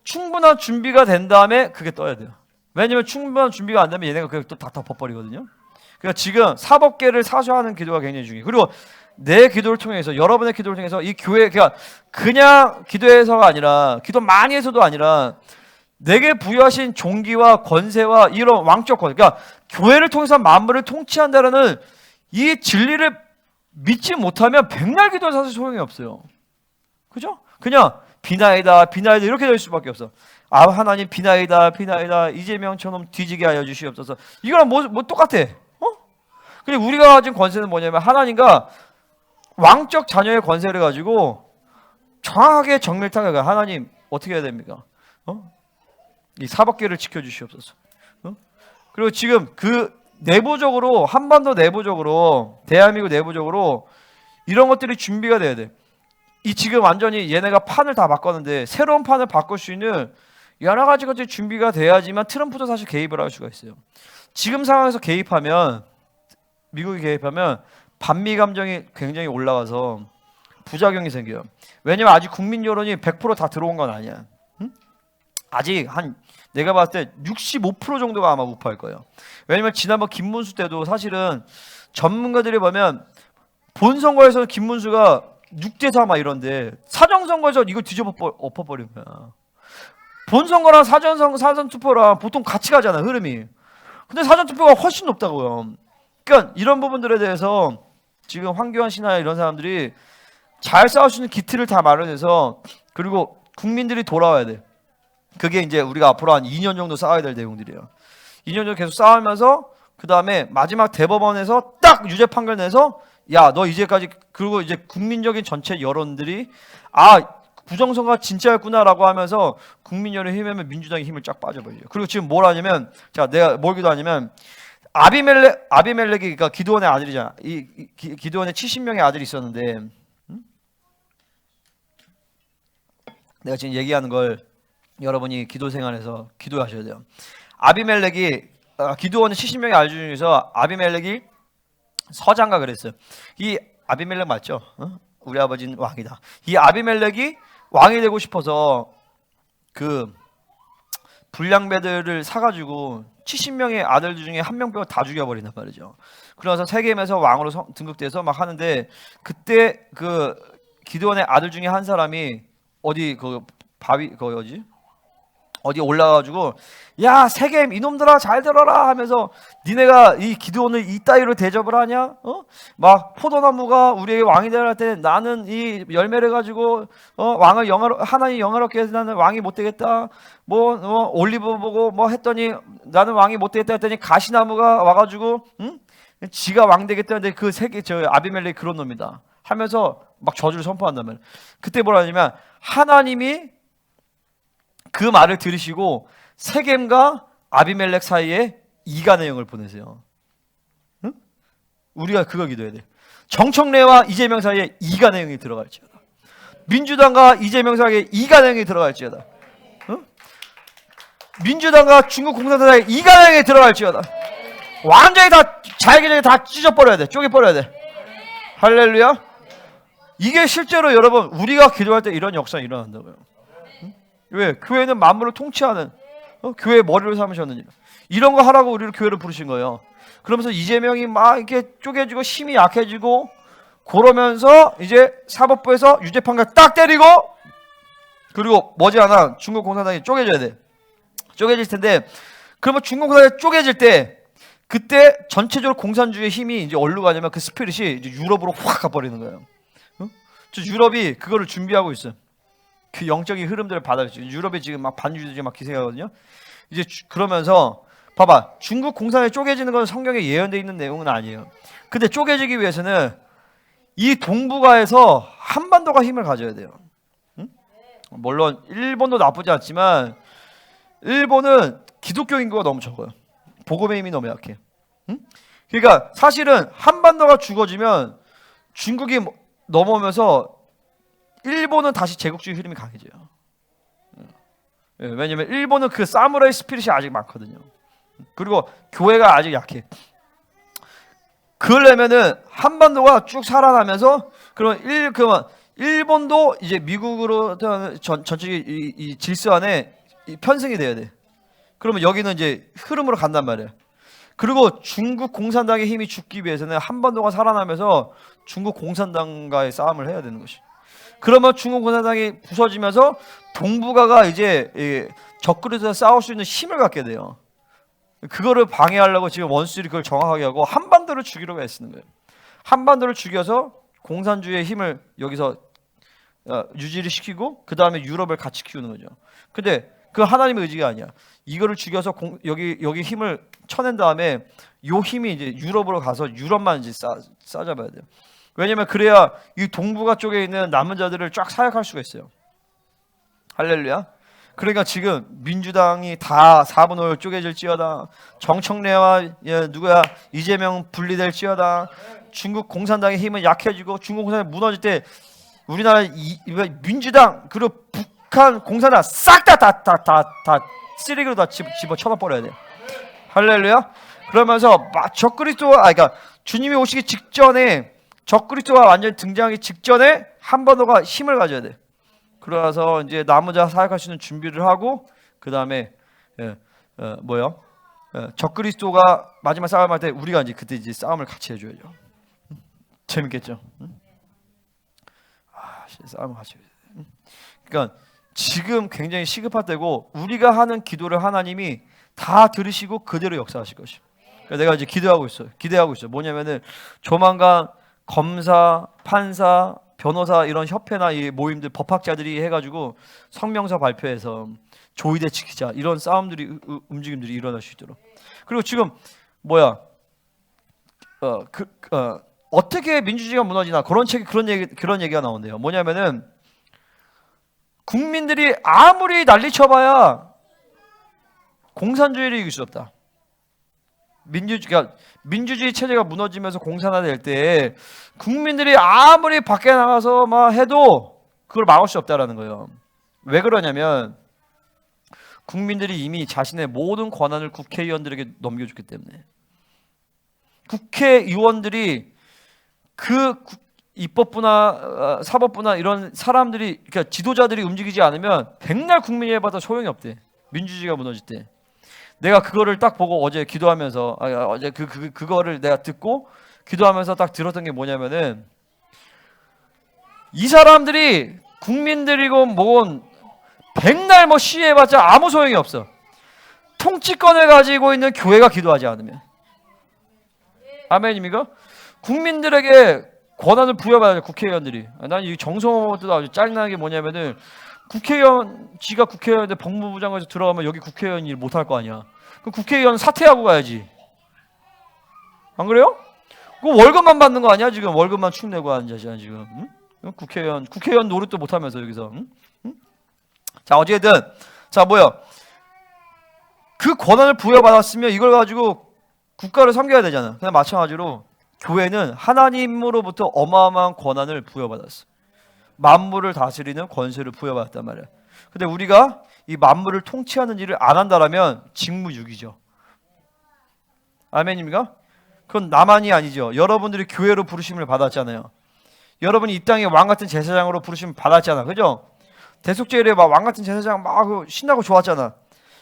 A: 충분한 준비가 된 다음에 그게 떠야 돼요. 왜냐면 충분한 준비가 안 되면 얘네가 그걸 또 다 덮어버리거든요. 그러니까 지금 사법계를 사수하는 기도가 굉장히 중요해요. 그리고 내 기도를 통해서 여러분의 기도를 통해서 이 교회 그냥 기도해서가 아니라 기도 많이 해서도 아니라 내게 부여하신 종기와 권세와 이런 왕적 권세, 그러니까 교회를 통해서 만물을 통치한다라는 이 진리를 믿지 못하면 백날 기도해서 사실 소용이 없어요. 그죠? 그냥 비나이다 이렇게 될 수밖에 없어. 아, 하나님 비나이다 이재명처럼 뒤지게 하여 주시옵소서. 이거랑 뭐 똑같아. 근데 우리가 가진 권세는 뭐냐면 하나님과 왕적 자녀의 권세를 가지고 정확하게 정밀하게 하나님 어떻게 해야 됩니까? 이 사법계를 지켜주시옵소서. 그리고 지금 그 내부적으로 한반도 내부적으로 대한민국 내부적으로 이런 것들이 준비가 돼야 돼. 이 지금 완전히 얘네가 판을 다 바꿨는데 새로운 판을 바꿀 수 있는 여러 가지 것들이 준비가 돼야지만 트럼프도 사실 개입을 할 수가 있어요. 지금 상황에서 미국이 개입하면 반미 감정이 굉장히 올라가서 부작용이 생겨요. 왜냐면 아직 국민 여론이 100% 다 들어온 건 아니야. 아직 내가 봤을 때 65% 정도가 아마 우파일 거예요. 왜냐면 지난번 김문수 때도 사실은 전문가들이 보면 본 선거에서는 김문수가 6대4 막 이런데 사정선거에서 이거 엎어버린 거야. 본선거랑 사전투표랑 보통 같이 가잖아, 흐름이. 근데 사전투표가 훨씬 높다고요. 그러니까 이런 부분들에 대해서 지금 황교안 씨나 이런 사람들이 잘 싸울 수 있는 기틀을 다 마련해서, 그리고 국민들이 돌아와야 돼. 그게 이제 우리가 앞으로 한 2년 정도 싸워야 될 내용들이에요. 2년 정도 계속 싸우면서 그 다음에 마지막 대법원에서 딱 유죄 판결 내서 야, 너 이제까지, 그리고 이제 국민적인 전체 여론들이 부정선거가 진짜였구나라고 하면서 국민 여론이 힘이면 민주당의 힘을 쫙 빠져버리죠. 그리고 지금 뭘 하냐면, 자, 내가 뭘 기도하냐면, 아비멜렉이 그러니까 기드온의 아들이잖아. 기드온의 70명의 아들이 있었는데, 내가 지금 얘기하는 걸 여러분이 기도 생활에서 기도하셔야 돼요. 기드온의 70명의 아들 중에서 아비멜렉이 서장가 그랬어요. 이 아비멜렉 맞죠? 우리 아버지는 왕이다. 이 아비멜렉이 왕이 되고 싶어서 그 불량배들을 사가지고 70명의 아들 중에 한 명 빼고 다 죽여버린단 말이죠. 그래서 세겜에서 왕으로 등극돼서 막 하는데, 그때 그 기드온의 아들 중에 한 사람이 어디 어디 올라가가지고 야, 세겜 이놈들아 잘 들어라 하면서, 니네가 이 기드온을 이따위로 대접을 하냐? 막 포도나무가 우리에게 왕이 되라 할 때 나는 이 열매를 가지고 왕을 하나님 영화롭게 해서 나는 왕이 못 되겠다. 올리브 보고 뭐 했더니 나는 왕이 못 되겠다 했더니 가시나무가 와가지고 지가 왕 되겠다는데 그 아비멜렉이 그런 놈이다 하면서 막 저주를 선포한단 말이야. 그때 뭐라 하냐면, 하나님이 그 말을 들으시고 세겜과 아비멜렉 사이에 이간의 영을 보내세요. 응? 우리가 그거 기도해야 돼. 정청래와 이재명 사이에 이간의 영이 들어갈지어다. 민주당과 이재명 사이에 이간의 영이 들어갈지어다. 응? 민주당과 중국 공산당 사이에 이간의 영이 들어갈지어다. 완전히 다 잘게 다 찢어버려야 돼. 쪼개버려야 돼. 할렐루야. 이게 실제로 여러분 우리가 기도할 때 이런 역사가 일어난다고요. 왜? 교회는 만물을 통치하는 교회의 머리를 삼으셨느니라. 이런 거 하라고 우리를 교회를 부르신 거예요. 그러면서 이재명이 막 이렇게 쪼개지고 힘이 약해지고 그러면서 이제 사법부에서 유죄 판결 딱 때리고, 그리고 머지않아 중국 공산당이 쪼개져야 돼. 쪼개질 텐데, 그러면 중국 공산당이 쪼개질 때 그때 전체적으로 공산주의의 힘이 이제 어디로 가냐면 그 스피릿이 이제 유럽으로 확 가버리는 거예요. 유럽이 그거를 준비하고 있어요. 그 영적인 흐름들을 받아들이죠. 유럽이 지금 막 반주의들이 막 기생하거든요. 이제 그러면서 봐봐, 중국 공산에 쪼개지는 건 성경에 예언되어 있는 내용은 아니에요. 근데 쪼개지기 위해서는 이 동북아에서 한반도가 힘을 가져야 돼요. 응? 물론 일본도 나쁘지 않지만 일본은 기독교 인구가 너무 적어요. 복음의 힘이 너무 약해. 응? 그러니까 사실은 한반도가 죽어지면 중국이 넘어오면서 일본은 다시 제국주의 흐름이 강해져요. 왜냐면 일본은 그 사무라이 스피릿이 아직 많거든요. 그리고 교회가 아직 약해. 그러려면은 한반도가 쭉 살아나면서 그러면 일본도 이제 미국으로 전체적인 이 질서 안에 편승이 돼야 돼. 그러면 여기는 이제 흐름으로 간단 말이야. 그리고 중국 공산당의 힘이 죽기 위해서는 한반도가 살아나면서 중국 공산당과의 싸움을 해야 되는 것이. 그러면 중국 공산당이 부서지면서 동북아가 이제 적그리스도와 싸울 수 있는 힘을 갖게 돼요. 그거를 방해하려고 지금 원수들이 그걸 정확하게 하고 한반도를 죽이려고 애쓰는 거예요. 한반도를 죽여서 공산주의의 힘을 여기서 유지를 시키고 그 다음에 유럽을 같이 키우는 거죠. 근데 그 하나님의 의지가 아니야. 이거를 죽여서 여기 힘을 쳐낸 다음에 요 힘이 이제 유럽으로 가서 유럽만 이제 싸잡아야 돼요. 왜냐면 그래야 이 동북아 쪽에 있는 남은 자들을 쫙 사역할 수가 있어요. 할렐루야. 그러니까 지금 민주당이 다 4분의 5 쪼개질지어다. 정청래와 이재명 분리될지어다. 중국 공산당의 힘은 약해지고 중국 공산당이 무너질 때 우리나라 민주당 그리고 북한 공산당 싹 다 쓰레기로 다 집어 쳐버려야 돼. 할렐루야. 그러면서 그러니까 주님이 오시기 직전에 적그리스도가 완전히 등장하기 직전에 한반도가 힘을 가져야 돼. 그래서 이제 남은 자 사역할 수 있는 준비를 하고 그 다음에 적그리스도가 마지막 싸움할 때 우리가 이제 그때 이제 싸움을 같이 해줘야죠. 재밌겠죠? 싸움을 같이 해야 돼. 그러니까 지금 굉장히 시급할 때고 우리가 하는 기도를 하나님이 다 들으시고 그대로 역사하실 것이에요. 그러니까 내가 이제 기대하고 있어요. 뭐냐면은 조만간 검사, 판사, 변호사 이런 협회나 이 모임들 법학자들이 해가지고 성명서 발표해서 조의대 지키자 이런 싸움들이 움직임들이 일어날 수 있도록. 그리고 지금 어떻게 민주주의가 무너지나 그런 얘기가 나온대요. 뭐냐면은 국민들이 아무리 난리쳐봐야 공산주의를 이길 수 없다. 민주주의 체제가 무너지면서 공산화될 때 국민들이 아무리 밖에 나가서 막 해도 그걸 막을 수 없다라는 거예요. 왜 그러냐면 국민들이 이미 자신의 모든 권한을 국회의원들에게 넘겨줬기 때문에. 국회의원들이 입법부나 사법부나 이런 사람들이, 그러니까 지도자들이 움직이지 않으면 백날 국민이 해봐도 소용이 없대. 민주주의가 무너질 때. 내가 그거를 딱 보고 어제 기도하면서 어제 그거를 내가 듣고 기도하면서 딱 들었던 게 뭐냐면은 이 사람들이 국민들이고 뭐건 백날 뭐 시위해봤자 아무 소용이 없어. 통치권을 가지고 있는 교회가 기도하지 않으면. 아멘입니까? 국민들에게 권한을 부여받아야 돼. 국회의원들이. 난 이 정성호도 아주 짜증나는 게 뭐냐면은 지가 국회의원인데 법무부 장관에서 들어가면 여기 국회의원 일 못할 거 아니야. 그럼 국회의원 사퇴하고 가야지. 안 그래요? 그 월급만 받는 거 아니야? 지금 월급만 축 내고 하는 자잖아 지금. 응? 국회의원 노릇도 못하면서 여기서. 응? 응? 자 어쨌든 그 권한을 부여받았으면 이걸 가지고 국가를 섬겨야 되잖아. 그냥 마찬가지로 교회는 하나님으로부터 어마어마한 권한을 부여받았어. 만물을 다스리는 권세를 부여받았단 말이야. 근데 우리가 이 만물을 통치하는 일을 안 한다라면 직무유기죠. 아멘입니까? 그건 나만이 아니죠. 여러분들이 교회로 부르심을 받았잖아요. 여러분이 이 땅에 왕같은 제사장으로 부르심을 받았잖아. 그죠? 대속죄일에 막 왕같은 제사장 막 신나고 좋았잖아.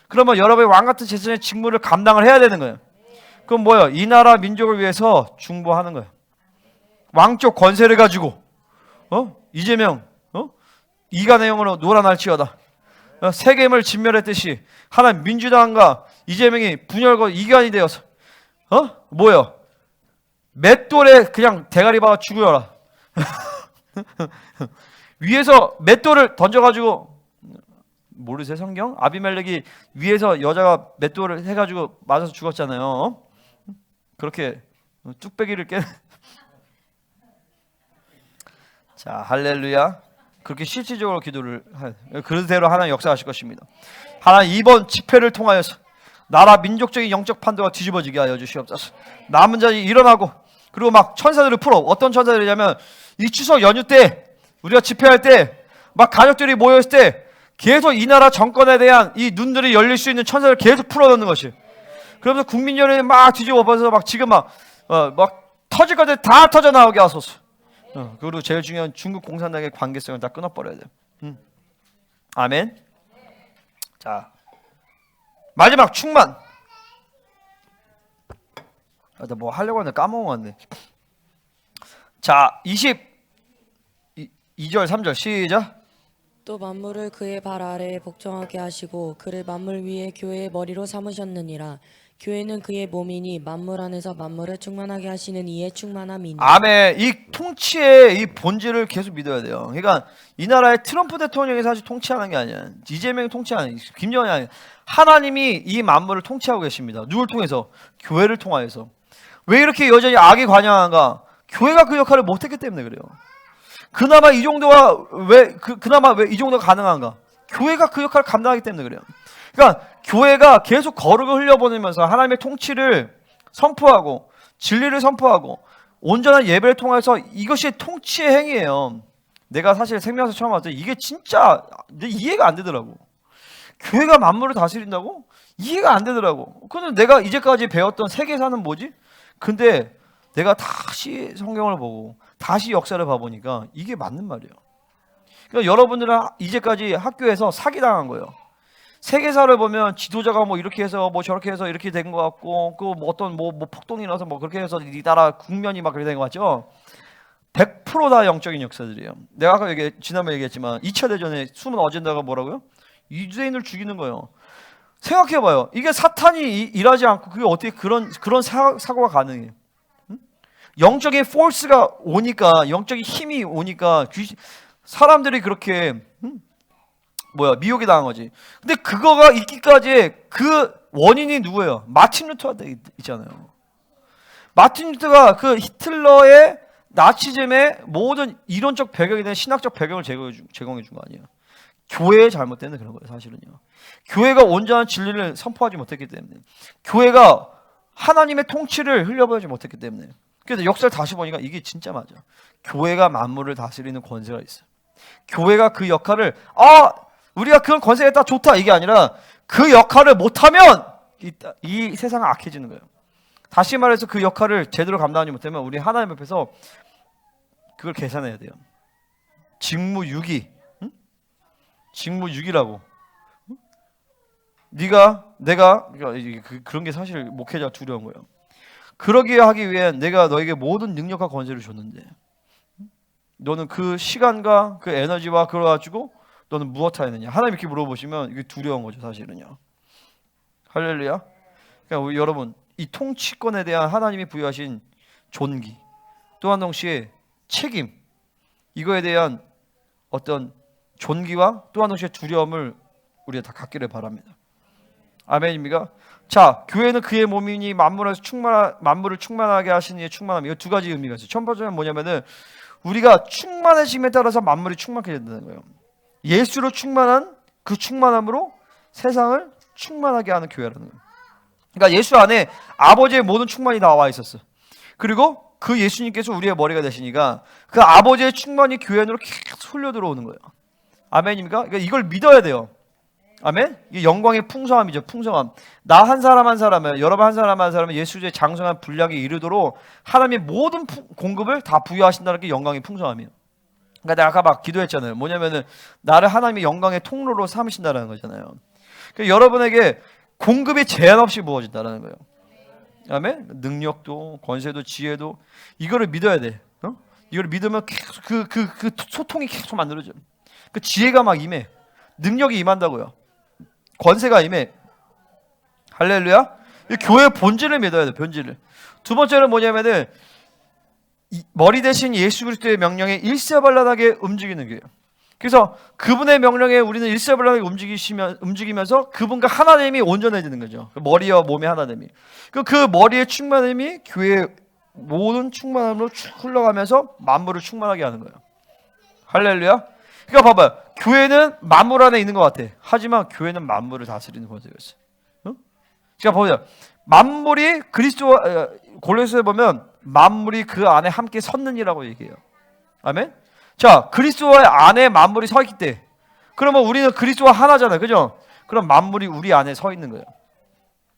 A: 그러면 여러분이 왕같은 제사장의 직무를 감당을 해야 되는 거예요. 그럼 뭐예요? 이 나라 민족을 위해서 중보하는 거예요. 왕적 권세를 가지고 이재명 이간의 영으로 놀아날지어다. 세겜을 진멸했듯이 하나님 민주당과 이재명이 분열과 이간이 되어서 뭐예요? 맷돌에 그냥 대가리 박아 죽여라. 위에서 맷돌을 던져가지고 모르세요 성경? 아비멜렉이 위에서 여자가 맷돌을 해가지고 맞아서 죽었잖아요. 그렇게 뚝배기를 자 할렐루야. 그렇게 실질적으로 기도를 그대로 하나님 역사하실 것입니다. 하나님 이번 집회를 통하여서 나라 민족적인 영적 판도가 뒤집어지게 하여 주시옵소서. 남은 자들이 일어나고 그리고 막 천사들을 풀어. 어떤 천사들이냐면 이 추석 연휴 때 우리가 집회할 때 막 가족들이 모였을 때 계속 이 나라 정권에 대한 이 눈들이 열릴 수 있는 천사를 계속 풀어넣는 것이. 그러면서 국민 여론이 막 뒤집어 엎어서 막 지금 막 터질 것들 다 터져 나오게 하소서. 그리고 제일 중요한 중국 공산당의 관계성을 다 끊어버려야 돼요. 아멘. 자 마지막 충만. 나 뭐 하려고 하는데 까먹었네. 자 22절 3절 시작.
B: 또 만물을 그의 발 아래에 복종하게 하시고 그를 만물 위에 교회의 머리로 삼으셨느니라. 교회는 그의 몸이니 만물 안에서 만물을 충만하게 하시는 이의 충만함이니.
A: 아멘. 이 통치의 이 본질을 계속 믿어야 돼요. 그러니까 이 나라의 트럼프 대통령이 사실 통치하는 게 아니야. 이재명이 통치하는, 김정은이 아니야. 하나님이 이 만물을 통치하고 계십니다. 누굴 통해서? 교회를 통하여서. 왜 이렇게 여전히 악이 관영한가? 교회가 그 역할을 못했기 때문에 그래요. 그나마 이 정도가 그나마 왜 이 정도가 가능한가? 교회가 그 역할을 감당하기 때문에 그래요. 그러니까 교회가 계속 거룩을 흘려보내면서 하나님의 통치를 선포하고 진리를 선포하고 온전한 예배를 통해서 이것이 통치의 행위예요. 내가 사실 생명에서 처음 왔을 때 이게 진짜 이해가 안 되더라고. 교회가 만물을 다스린다고? 이해가 안 되더라고. 근데 내가 이제까지 배웠던 세계사는 뭐지? 근데 내가 다시 성경을 보고 다시 역사를 봐보니까 이게 맞는 말이에요. 그러니까 여러분들은 이제까지 학교에서 사기당한 거예요. 세계사를 보면 지도자가 뭐 이렇게 해서 뭐 저렇게 해서 이렇게 된 것 같고 그 뭐 어떤 뭐 폭동이 나서 뭐 그렇게 해서 이 나라 국면이 막 그렇게 된 것 같죠. 100%다 영적인 역사들이에요. 내가 아까 지난번에 얘기했지만 2차 대전의 숨은 어젠다가 뭐라고요? 유대인을 죽이는 거예요. 생각해봐요. 이게 사탄이 일하지 않고 그게 어떻게 그런 사고가 가능해? 응? 영적인 포스가 오니까, 영적인 힘이 오니까 사람들이 그렇게 미혹이 당한 거지. 근데 그거가 있기까지 그 원인이 누구예요? 마틴 루터한테 있잖아요. 마틴 루터가 그 히틀러의 나치즘의 모든 이론적 배경이나 신학적 배경을 제공해 준 거 아니에요. 교회의 잘못 때문에 그런 거예요, 사실은요. 교회가 온전한 진리를 선포하지 못했기 때문에, 교회가 하나님의 통치를 흘려보지 못했기 때문에. 그래서 역사를 다시 보니까 이게 진짜 맞아. 교회가 만물을 다스리는 권세가 있어요. 교회가 그 역할을 우리가 그런 권세가 있다 좋다 이게 아니라 그 역할을 못하면 이 세상은 악해지는 거예요. 다시 말해서 그 역할을 제대로 감당하지 못하면 우리 하나님 앞에서 그걸 계산해야 돼요. 직무유기, 직무유기라고. 내가 그런 게 사실 목회자 두려운 거예요. 그러게 하기 위해 내가 너에게 모든 능력과 권세를 줬는데 너는 그 시간과 그 에너지와 그걸 가지고 너는 무엇 하느냐? 하나님 이렇게 물어보시면 이게 두려운 거죠, 사실은요. 할렐루야. 그러니까 우리 여러분, 이 통치권에 대한 하나님이 부여하신 존귀, 또한 동시에 책임, 이거에 대한 어떤 존귀와 또한 동시에 두려움을 우리가 다 갖기를 바랍니다. 아멘입니까? 자, 교회는 그의 몸이니 만물을 충만하게 하시는 이의 충만함. 이거 두 가지 의미가 있어요. 첫 번째는 뭐냐면은 우리가 충만해짐에 따라서 만물이 충만하게 된다는 거예요. 예수로 충만한 그 충만함으로 세상을 충만하게 하는 교회라는 거예요. 그러니까 예수 안에 아버지의 모든 충만이 나와 있었어. 그리고 그 예수님께서 우리의 머리가 되시니까 그 아버지의 충만이 교회 안으로 계속 흘려 들어오는 거예요. 아멘입니까? 그러니까 이걸 믿어야 돼요. 아멘? 이게 영광의 풍성함이죠. 풍성함. 나 한 사람 한 사람은, 여러분 한 사람 한 사람은 예수의 장성한 분량에 이르도록 하나님의 모든 공급을 다 부여하신다는 게 영광의 풍성함이에요. 그러니까 내가 아까 막 기도했잖아요. 뭐냐면은 나를 하나님의 영광의 통로로 삼으신다는 거잖아요. 그러니까 여러분에게 공급이 제한 없이 부어진다는 거예요. 아멘? 능력도 권세도 지혜도 이거를 믿어야 돼. 이걸 믿으면 계속 그 소통이 계속 만들어져. 그 지혜가 막 임해. 능력이 임한다고요. 권세가 임해. 할렐루야. 이 교회의 본질을 믿어야 돼. 본질을. 두 번째는 뭐냐면은 머리 대신 예수 그리스도의 명령에 일사불란하게 움직이는 거예요. 그래서 그분의 명령에 우리는 일사불란하게 움직이면서 그분과 하나됨이 온전해지는 거죠. 머리와 몸의 하나됨이. 그 머리의 충만함이 교회의 모든 충만함으로 흘러가면서 만물을 충만하게 하는 거예요. 할렐루야. 그러니까 봐봐요. 교회는 만물 안에 있는 것 같아. 하지만 교회는 만물을 다스리는 권세가 있어요. 그러니까 보세요. 만물이 그리스도와 골로새서에 보면 만물이 그 안에 함께 섰느니라고 얘기해요. 아멘. 자, 그리스도와 안에 만물이 서 있기 때, 그러면 우리는 그리스도와 하나잖아요, 그죠? 그럼 만물이 우리 안에 서 있는 거예요.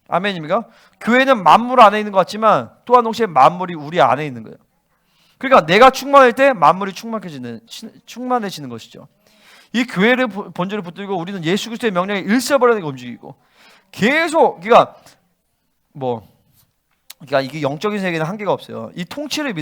A: 아멘입니까? 교회는 만물 안에 있는 것 같지만 또한 동시에 만물이 우리 안에 있는 거예요. 그러니까 내가 충만할 때 만물이 충만해지는 것이죠. 이 교회를 본질을 붙들고 우리는 예수 그리스도의 명령에 일사불란하게 움직이고 계속 그러니까 이게 영적인 세계는 한계가 없어요. 이 통치를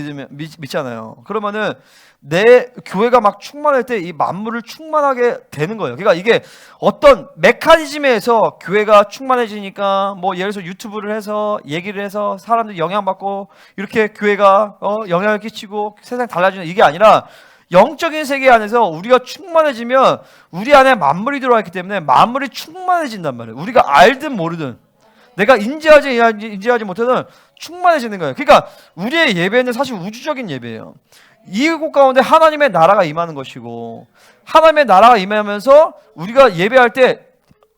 A: 믿잖아요. 그러면은 내 교회가 막 충만할 때 이 만물을 충만하게 되는 거예요. 그러니까 이게 어떤 메커니즘에서 교회가 충만해지니까 예를 들어서 유튜브를 해서 얘기를 해서 사람들이 영향받고 이렇게 교회가 영향을 끼치고 세상이 달라지는 이게 아니라 영적인 세계 안에서 우리가 충만해지면 우리 안에 만물이 들어와 있기 때문에 만물이 충만해진단 말이에요. 우리가 알든 모르든 내가 인지하지 못해도 충만해지는 거예요. 그러니까 우리의 예배는 사실 우주적인 예배예요. 이곳 가운데 하나님의 나라가 임하는 것이고 하나님의 나라가 임하면서 우리가 예배할 때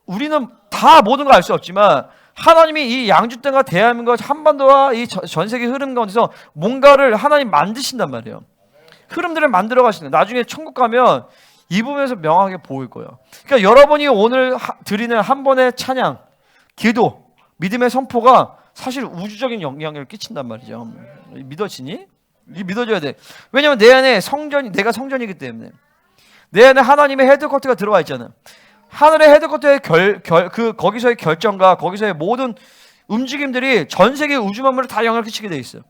A: 우리는 다 모든 걸 알 수 없지만 하나님이 이 양주 땅과 대한민국 한반도와 이 전 세계 흐름 가운데서 뭔가를 하나님 만드신단 말이에요. 흐름들을 만들어 가시는 거예요. 나중에 천국 가면 이 부분에서 명확하게 보일 거예요. 그러니까 여러분이 오늘 드리는 한 번의 찬양, 기도, 믿음의 선포가 사실 우주적인 영향력을 끼친단 말이죠. 믿어지니? 믿어줘야 돼. 왜냐면 내 안에 내가 성전이기 때문에 내 안에 하나님의 헤드쿼터가 들어와 있잖아요. 하늘의 헤드쿼터의 거기서의 결정과 거기서의 모든 움직임들이 전 세계 우주 만물에 다 영향을 끼치게 돼 있어요.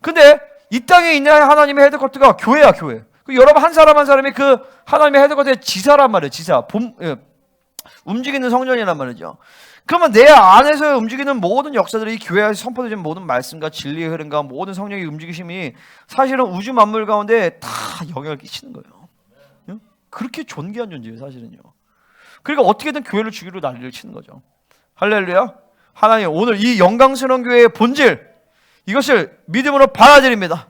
A: 근데 이 땅에 있는 하나님의 헤드쿼터가 교회야, 교회. 여러분 한 사람 한 사람이 그 하나님의 헤드쿼터의 지사란 말이에요. 지사. 움직이는 성전이란 말이죠. 그러면 내 안에서 움직이는 모든 역사들이 교회에서 선포되는 모든 말씀과 진리의 흐름과 모든 성령의 움직이심이 사실은 우주 만물 가운데 다 영향을 끼치는 거예요. 응? 그렇게 존귀한 존재예요, 사실은요. 그러니까 어떻게든 교회를 주기로 난리를 치는 거죠. 할렐루야. 하나님 오늘 이 영광스러운 교회의 본질 이것을 믿음으로 받아들입니다.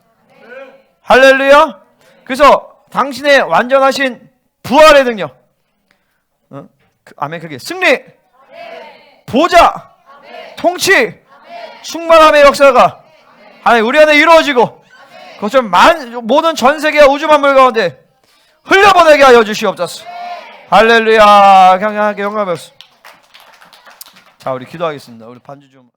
A: 할렐루야. 그래서 당신의 완전하신 부활의 능력, 아멘, 그게 승리, 보좌, 통치, 충만함의 역사가 하나님 우리 안에 이루어지고 그것을 모든 전 세계와 우주 만물 가운데 흘려보내게 하여 주시옵소서. 할렐루야. 강하게 영광을 받습니다. 자, 우리 기도하겠습니다. 우리 반주 좀.